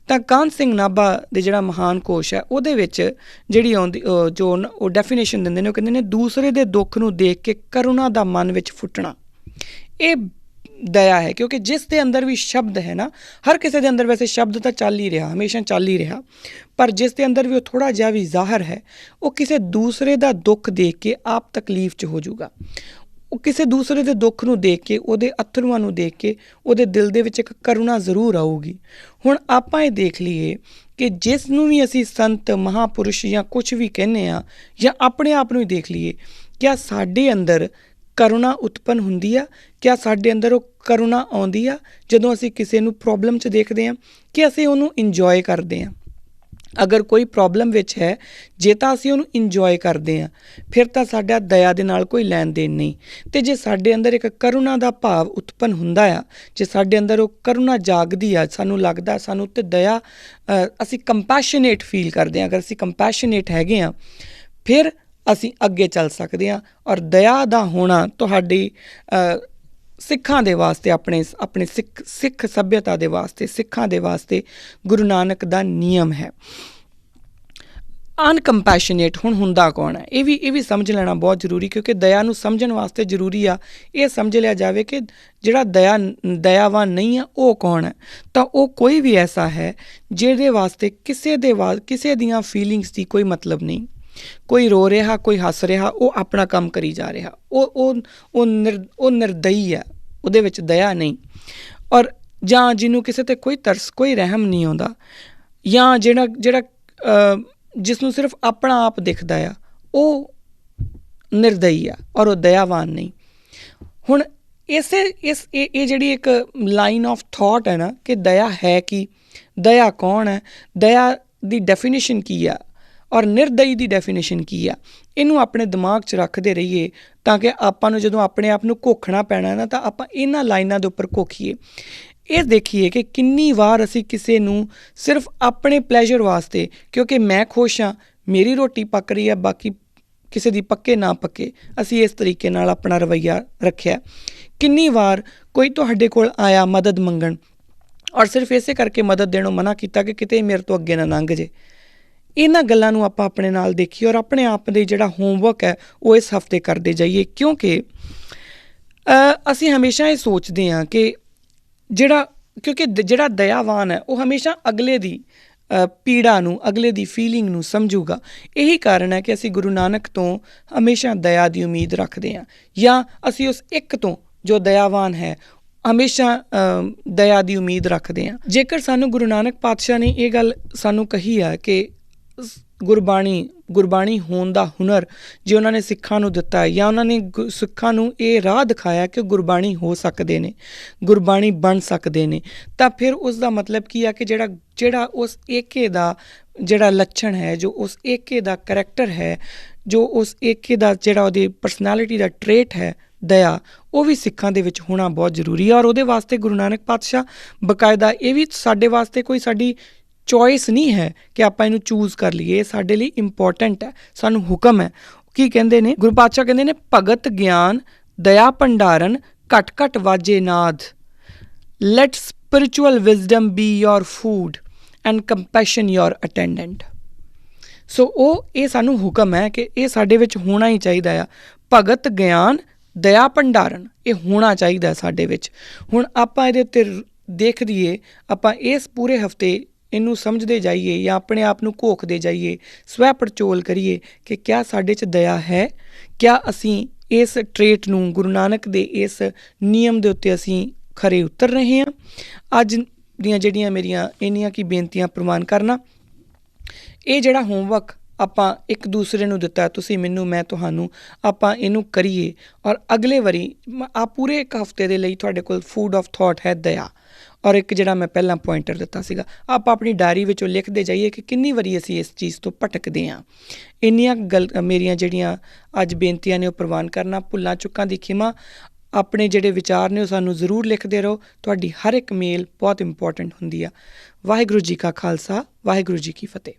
ਤਾਂ ਕਾਹਨ ਸਿੰਘ ਨਾਭਾ ਦੇ ਜਿਹੜਾ ਮਹਾਨ ਕੋਸ਼ ਹੈ ਉਹਦੇ ਵਿੱਚ ਜਿਹੜੀ ਆਉਂਦੀ ਜੋ ਉਹ ਡੈਫੀਨੇਸ਼ਨ ਦਿੰਦੇ ਨੇ, ਉਹ ਕਹਿੰਦੇ ਨੇ ਦੂਸਰੇ ਦੇ ਦੁੱਖ ਨੂੰ ਦੇਖ ਕੇ ਕਰੁਣਾ ਦਾ ਮਨ ਵਿੱਚ ਫੁੱਟਣਾ, ਇਹ ਦਇਆ ਹੈ। ਕਿਉਂਕਿ ਜਿਸ ਦੇ ਅੰਦਰ ਵੀ ਸ਼ਬਦ ਹੈ ਨਾ, ਹਰ ਕਿਸੇ ਦੇ ਅੰਦਰ ਵੈਸੇ ਸ਼ਬਦ ਤਾਂ ਚੱਲ ਹੀ ਰਿਹਾ, ਹਮੇਸ਼ਾ ਚੱਲ ਹੀ ਰਿਹਾ, ਪਰ ਜਿਸ ਦੇ ਅੰਦਰ ਵੀ ਉਹ ਥੋੜ੍ਹਾ ਜਿਹਾ ਵੀ ਜ਼ਾਹਰ ਹੈ, ਉਹ ਕਿਸੇ ਦੂਸਰੇ ਦਾ ਦੁੱਖ ਦੇਖ ਕੇ ਆਪ ਤਕਲੀਫ 'ਚ ਹੋ ਜਾਊਗਾ। ਉਹ ਕਿਸੇ ਦੂਸਰੇ ਦੇ ਦੁੱਖ ਨੂੰ ਦੇਖ ਕੇ, ਉਹਦੇ ਅੱਥਰੂਆਂ ਨੂੰ ਦੇਖ ਕੇ ਉਹਦੇ ਦਿਲ ਦੇ ਵਿੱਚ ਇੱਕ ਕਰੁਣਾ ਜ਼ਰੂਰ ਆਊਗੀ। ਹੁਣ ਆਪਾਂ ਇਹ ਦੇਖ ਲਈਏ ਕਿ ਜਿਸ ਨੂੰ ਵੀ ਅਸੀਂ ਸੰਤ ਮਹਾਂਪੁਰਸ਼ ਜਾਂ ਕੁਛ ਵੀ ਕਹਿੰਦੇ ਹਾਂ, ਜਾਂ ਆਪਣੇ ਆਪ ਨੂੰ ਹੀ ਦੇਖ ਲਈਏ, ਕਿਆ ਸਾਡੇ ਅੰਦਰ ਕਰੁਣਾ ਉਤਪੰਨ ਹੁੰਦੀ ਆ? ਕਿਆ ਸਾਡੇ ਅੰਦਰ ਉਹ ਕਰੁਣਾ ਆਉਂਦੀ ਆ ਜਦੋਂ ਅਸੀਂ ਕਿਸੇ ਨੂੰ ਪ੍ਰੋਬਲਮ 'ਚ ਦੇਖਦੇ ਹਾਂ, ਕਿ ਅਸੀਂ ਉਹਨੂੰ ਇੰਜੋਏ ਕਰਦੇ ਹਾਂ? ਅਗਰ ਕੋਈ ਪ੍ਰੋਬਲਮ ਵਿੱਚ ਹੈ, ਜੇ ਤਾਂ ਅਸੀਂ ਉਹਨੂੰ ਇੰਜੋਏ ਕਰਦੇ ਹਾਂ, ਫਿਰ ਤਾਂ ਸਾਡਾ ਦਇਆ ਦੇ ਨਾਲ ਕੋਈ ਲੈਣ ਦੇਣ ਨਹੀਂ। ਅਤੇ ਜੇ ਸਾਡੇ ਅੰਦਰ ਇੱਕ ਕਰੁਣਾ ਦਾ ਭਾਵ ਉਤਪੰਨ ਹੁੰਦਾ ਆ, ਜੇ ਸਾਡੇ ਅੰਦਰ ਉਹ ਕਰੁਣਾ ਜਾਗਦੀ ਆ, ਸਾਨੂੰ ਲੱਗਦਾ ਸਾਨੂੰ ਤੇ ਦਇਆ, ਅਸੀਂ ਕੰਪੈਸ਼ਨੇਟ ਫੀਲ ਕਰਦੇ ਹਾਂ, ਅਗਰ ਅਸੀਂ ਕੰਪੈਸ਼ਨੇਟ ਹੈਗੇ ਹਾਂ, ਫਿਰ ਅਸੀਂ ਅੱਗੇ ਚੱਲ ਸਕਦੇ ਹਾਂ। ਔਰ ਦਇਆ ਦਾ ਹੋਣਾ ਤੁਹਾਡੀ ਸਿੱਖਾਂ ਦੇ ਵਾਸਤੇ, ਆਪਣੇ ਸਿੱਖ ਸੱਭਿਅਤਾ ਦੇ ਵਾਸਤੇ, ਸਿੱਖਾਂ ਦੇ ਵਾਸਤੇ ਗੁਰੂ ਨਾਨਕ ਦਾ ਨਿਯਮ ਹੈ। ਅਨਕੰਪੈਸ਼ਨੇਟ ਹੁਣ ਹੁੰਦਾ ਕੌਣ ਹੈ? ਇਹ ਵੀ ਸਮਝ ਲੈਣਾ ਬਹੁਤ ਜ਼ਰੂਰੀ, ਕਿਉਂਕਿ ਦਇਆ ਨੂੰ ਸਮਝਣ ਵਾਸਤੇ ਜ਼ਰੂਰੀ ਆ ਇਹ ਸਮਝ ਲਿਆ ਜਾਵੇ ਕਿ ਜਿਹੜਾ ਦਇਆਵਾਨ ਨਹੀਂ ਆ ਉਹ ਕੌਣ ਹੈ। ਤਾਂ ਉਹ ਕੋਈ ਵੀ ਐਸਾ ਹੈ ਜਿਹਦੇ ਵਾਸਤੇ ਕਿਸੇ ਦੀਆਂ ਫੀਲਿੰਗਸ ਦੀ ਕੋਈ ਮਤਲਬ ਨਹੀਂ। ਕੋਈ ਰੋ ਰਿਹਾ, ਕੋਈ ਹੱਸ ਰਿਹਾ, ਉਹ ਆਪਣਾ ਕੰਮ ਕਰੀ ਜਾ ਰਿਹਾ, ਉਹ ਨਿਰਦਈ ਹੈ, ਉਹਦੇ ਵਿੱਚ ਦਇਆ ਨਹੀਂ। ਔਰ ਜਾਂ ਜਿਹਨੂੰ ਕਿਸੇ 'ਤੇ ਕੋਈ ਤਰਸ, ਕੋਈ ਰਹਿਮ ਨਹੀਂ ਆਉਂਦਾ, ਜਾਂ ਜਿਹੜਾ ਜਿਸ ਨੂੰ ਸਿਰਫ ਆਪਣਾ ਆਪ ਦਿਖਦਾ ਆ, ਉਹ ਨਿਰਦਈ ਆ ਔਰ ਉਹ ਦਇਆਵਾਨ ਨਹੀਂ। ਹੁਣ ਇਹ ਜਿਹੜੀ ਇੱਕ ਲਾਈਨ ਆਫ ਥਾਟ ਹੈ ਨਾ ਕਿ ਦਇਆ ਹੈ ਕੀ, ਦਇਆ ਕੌਣ ਹੈ, ਦਇਆ ਦੀ ਡੈਫੀਨੇਸ਼ਨ ਕੀ ਆ ਔਰ ਨਿਰਦਈ ਦੀ ਡੈਫੀਨੇਸ਼ਨ ਕੀ ਆ, ਇਹਨੂੰ ਆਪਣੇ ਦਿਮਾਗ 'ਚ ਰੱਖਦੇ ਰਹੀਏ ਤਾਂ ਕਿ ਆਪਾਂ ਨੂੰ ਜਦੋਂ ਆਪਣੇ ਆਪ ਨੂੰ ਘੋਖਣਾ ਪੈਣਾ ਨਾ, ਤਾਂ ਆਪਾਂ ਇਹਨਾਂ ਲਾਈਨਾਂ ਦੇ ਉੱਪਰ ਘੋਖੀਏ। ਇਹ ਦੇਖੀਏ ਕਿ ਕਿੰਨੀ ਵਾਰ ਅਸੀਂ ਕਿਸੇ ਨੂੰ ਸਿਰਫ ਆਪਣੇ ਪਲੈਜ਼ਰ ਵਾਸਤੇ, ਕਿਉਂਕਿ ਮੈਂ ਖੁਸ਼ ਹਾਂ, ਮੇਰੀ ਰੋਟੀ ਪੱਕ ਰਹੀ ਹੈ, ਬਾਕੀ ਕਿਸੇ ਦੀ ਪੱਕੇ ਨਾ ਪੱਕੇ, ਅਸੀਂ ਇਸ ਤਰੀਕੇ ਨਾਲ ਆਪਣਾ ਰਵੱਈਆ ਰੱਖਿਆ। ਕਿੰਨੀ ਵਾਰ ਕੋਈ ਤੁਹਾਡੇ ਕੋਲ ਆਇਆ ਮਦਦ ਮੰਗਣ, ਔਰ ਸਿਰਫ ਇਸੇ ਕਰਕੇ ਮਦਦ ਦੇਣੋਂ ਮਨਾ ਕੀਤਾ ਕਿ ਕਿਤੇ ਮੇਰੇ ਤੋਂ ਅੱਗੇ ਨਾ ਲੰਘ ਜੇ। ਇਹਨਾਂ ਗੱਲਾਂ ਨੂੰ ਆਪਾਂ ਆਪਣੇ ਨਾਲ ਦੇਖੀਏ ਔਰ ਆਪਣੇ ਆਪ ਦੇ ਜਿਹੜਾ ਹੋਮਵਰਕ ਹੈ ਉਹ ਇਸ ਹਫਤੇ ਕਰਦੇ ਜਾਈਏ, ਕਿਉਂਕਿ ਅਸੀਂ ਹਮੇਸ਼ਾ ਇਹ ਸੋਚਦੇ ਹਾਂ ਕਿ ਜਿਹੜਾ ਦਇਆਵਾਨ ਹੈ ਉਹ ਹਮੇਸ਼ਾ ਅਗਲੇ ਦੀ ਪੀੜਾ ਨੂੰ, ਅਗਲੇ ਦੀ ਫੀਲਿੰਗ ਨੂੰ ਸਮਝੂਗਾ। ਇਹੀ ਕਾਰਨ ਹੈ ਕਿ ਅਸੀਂ ਗੁਰੂ ਨਾਨਕ ਤੋਂ ਹਮੇਸ਼ਾ ਦਇਆ ਦੀ ਉਮੀਦ ਰੱਖਦੇ ਹਾਂ, ਜਾਂ ਅਸੀਂ ਉਸ ਇੱਕ ਤੋਂ ਜੋ ਦਇਆਵਾਨ ਹੈ ਹਮੇਸ਼ਾ ਦਇਆ ਦੀ ਉਮੀਦ ਰੱਖਦੇ ਹਾਂ। ਜੇਕਰ ਸਾਨੂੰ ਗੁਰੂ ਨਾਨਕ ਪਾਤਸ਼ਾਹ ਨੇ ਇਹ ਗੱਲ ਸਾਨੂੰ ਕਹੀ ਹੈ ਕਿ ਗੁਰਬਾਣੀ ਹੋਣ ਦਾ ਹੁਨਰ ਜੇ ਉਹਨਾਂ ਨੇ ਸਿੱਖਾਂ ਨੂੰ ਦਿੱਤਾ ਹੈ, ਜਾਂ ਉਹਨਾਂ ਨੇ ਸਿੱਖਾਂ ਨੂੰ ਇਹ ਰਾਹ ਦਿਖਾਇਆ ਕਿ ਗੁਰਬਾਣੀ ਹੋ ਸਕਦੇ ਨੇ, ਗੁਰਬਾਣੀ ਬਣ ਸਕਦੇ ਨੇ, ਤਾਂ ਫਿਰ ਉਸ ਦਾ ਮਤਲਬ ਕੀ ਹੈ ਕਿ ਜਿਹੜਾ ਉਸ ਏਕੇ ਦਾ ਜਿਹੜਾ ਲੱਛਣ ਹੈ, ਜੋ ਉਸ ਏਕੇ ਦਾ ਕਰੈਕਟਰ ਹੈ, ਜੋ ਉਸ ਏਕੇ ਦਾ ਜਿਹੜਾ ਉਹਦੀ ਪਰਸਨੈਲਿਟੀ ਦਾ ਟਰੇਟ ਹੈ, ਦਇਆ, ਉਹ ਵੀ ਸਿੱਖਾਂ ਦੇ ਵਿੱਚ ਹੋਣਾ ਬਹੁਤ ਜ਼ਰੂਰੀ ਹੈ। ਔਰ ਉਹਦੇ ਵਾਸਤੇ ਗੁਰੂ ਨਾਨਕ ਪਾਤਸ਼ਾਹ ਬਕਾਇਦਾ, ਇਹ ਵੀ ਸਾਡੇ ਵਾਸਤੇ ਕੋਈ ਸਾਡੀ ਚੋਇਸ ਨਹੀਂ ਹੈ ਕਿ ਆਪਾਂ ਇਹਨੂੰ ਚੂਜ਼ ਕਰ ਲਈਏ, ਇਹ ਸਾਡੇ ਲਈ ਇੰਪੋਰਟੈਂਟ ਹੈ, ਸਾਨੂੰ ਹੁਕਮ ਹੈ। ਕੀ ਕਹਿੰਦੇ ਨੇ ਗੁਰੂ ਪਾਤਸ਼ਾਹ? ਕਹਿੰਦੇ ਨੇ ਭਗਤ ਗਿਆਨ ਦਇਆ ਭੰਡਾਰਨ ਘਟ ਘਟ ਵਾਜੇ ਨਾਦ, let spiritual wisdom be your food and compassion your attendant. So ਇਹ ਸਾਨੂੰ ਹੁਕਮ ਹੈ ਕਿ ਇਹ ਸਾਡੇ ਵਿੱਚ ਹੋਣਾ ਹੀ ਚਾਹੀਦਾ ਆ। ਭਗਤ ਗਿਆਨ ਦਇਆ ਭੰਡਾਰਨ ਇਹ ਹੋਣਾ ਚਾਹੀਦਾ ਸਾਡੇ ਵਿੱਚ। ਹੁਣ ਆਪਾਂ ਇਹਦੇ ਉੱਤੇ ਦੇਖ ਦਈਏ, ਆਪਾਂ ਇਸ ਪੂਰੇ ਹਫ਼ਤੇ ਇਹਨੂੰ ਸਮਝਦੇ ਜਾਈਏ ਜਾਂ ਆਪਣੇ ਆਪ ਨੂੰ ਘੋਖਦੇ ਜਾਈਏ, ਸਵੈ ਪੜਚੋਲ ਕਰੀਏ ਕਿ ਕਿਆ ਸਾਡੇ 'ਚ ਦਇਆ ਹੈ? ਕਿਆ ਅਸੀਂ ਇਸ ਟਰੇਟ ਨੂੰ, ਗੁਰੂ ਨਾਨਕ ਦੇ ਇਸ ਨਿਯਮ ਦੇ ਉੱਤੇ ਅਸੀਂ ਖਰੇ ਉਤਰ ਰਹੇ ਹਾਂ? ਅੱਜ ਦੀਆਂ ਜਿਹੜੀਆਂ ਮੇਰੀਆਂ ਇੰਨੀਆਂ ਕੀ ਬੇਨਤੀਆਂ ਪ੍ਰਵਾਨ ਕਰਨਾ। ਇਹ ਜਿਹੜਾ ਹੋਮਵਰਕ ਆਪਾਂ ਇੱਕ ਦੂਸਰੇ ਨੂੰ ਦਿੱਤਾ, ਤੁਸੀਂ ਮੈਨੂੰ, ਮੈਂ ਤੁਹਾਨੂੰ, ਆਪਾਂ ਇਹਨੂੰ ਕਰੀਏ। ਔਰ ਅਗਲੇ ਵਾਰੀ ਪੂਰੇ ਇੱਕ ਹਫ਼ਤੇ ਦੇ ਲਈ ਤੁਹਾਡੇ ਕੋਲ ਫੂਡ ਆਫ ਥੋਟ ਹੈ ਦਇਆ। ਔਰ ਇੱਕ ਜਿਹੜਾ ਮੈਂ ਪਹਿਲਾਂ ਪੁਆਇੰਟਰ ਦਿੱਤਾ ਸੀਗਾ, ਆਪਾਂ ਆਪਣੀ ਡਾਇਰੀ ਵਿੱਚੋਂ ਲਿਖਦੇ ਜਾਈਏ ਕਿ ਕਿੰਨੀ ਵਾਰੀ ਅਸੀਂ ਇਸ ਚੀਜ਼ ਤੋਂ ਭਟਕਦੇ ਹਾਂ। ਇੰਨੀਆਂ ਮੇਰੀਆਂ ਜਿਹੜੀਆਂ ਅੱਜ ਬੇਨਤੀਆਂ ਨੇ ਉਹ ਪ੍ਰਵਾਨ ਕਰਨਾ। ਭੁੱਲਾਂ ਚੁੱਕਾਂ ਦੀ ਖਿਮਾ। ਆਪਣੇ ਜਿਹੜੇ ਵਿਚਾਰ ਨੇ ਉਹ ਸਾਨੂੰ ਜ਼ਰੂਰ ਲਿਖਦੇ ਰਹੋ। ਤੁਹਾਡੀ ਹਰ ਇੱਕ ਮੇਲ ਬਹੁਤ ਇੰਪੋਰਟੈਂਟ ਹੁੰਦੀ ਆ। ਵਾਹਿਗੁਰੂ ਜੀ ਕਾ ਖਾਲਸਾ, ਵਾਹਿਗੁਰੂ ਜੀ ਕੀ ਫਤਿਹ।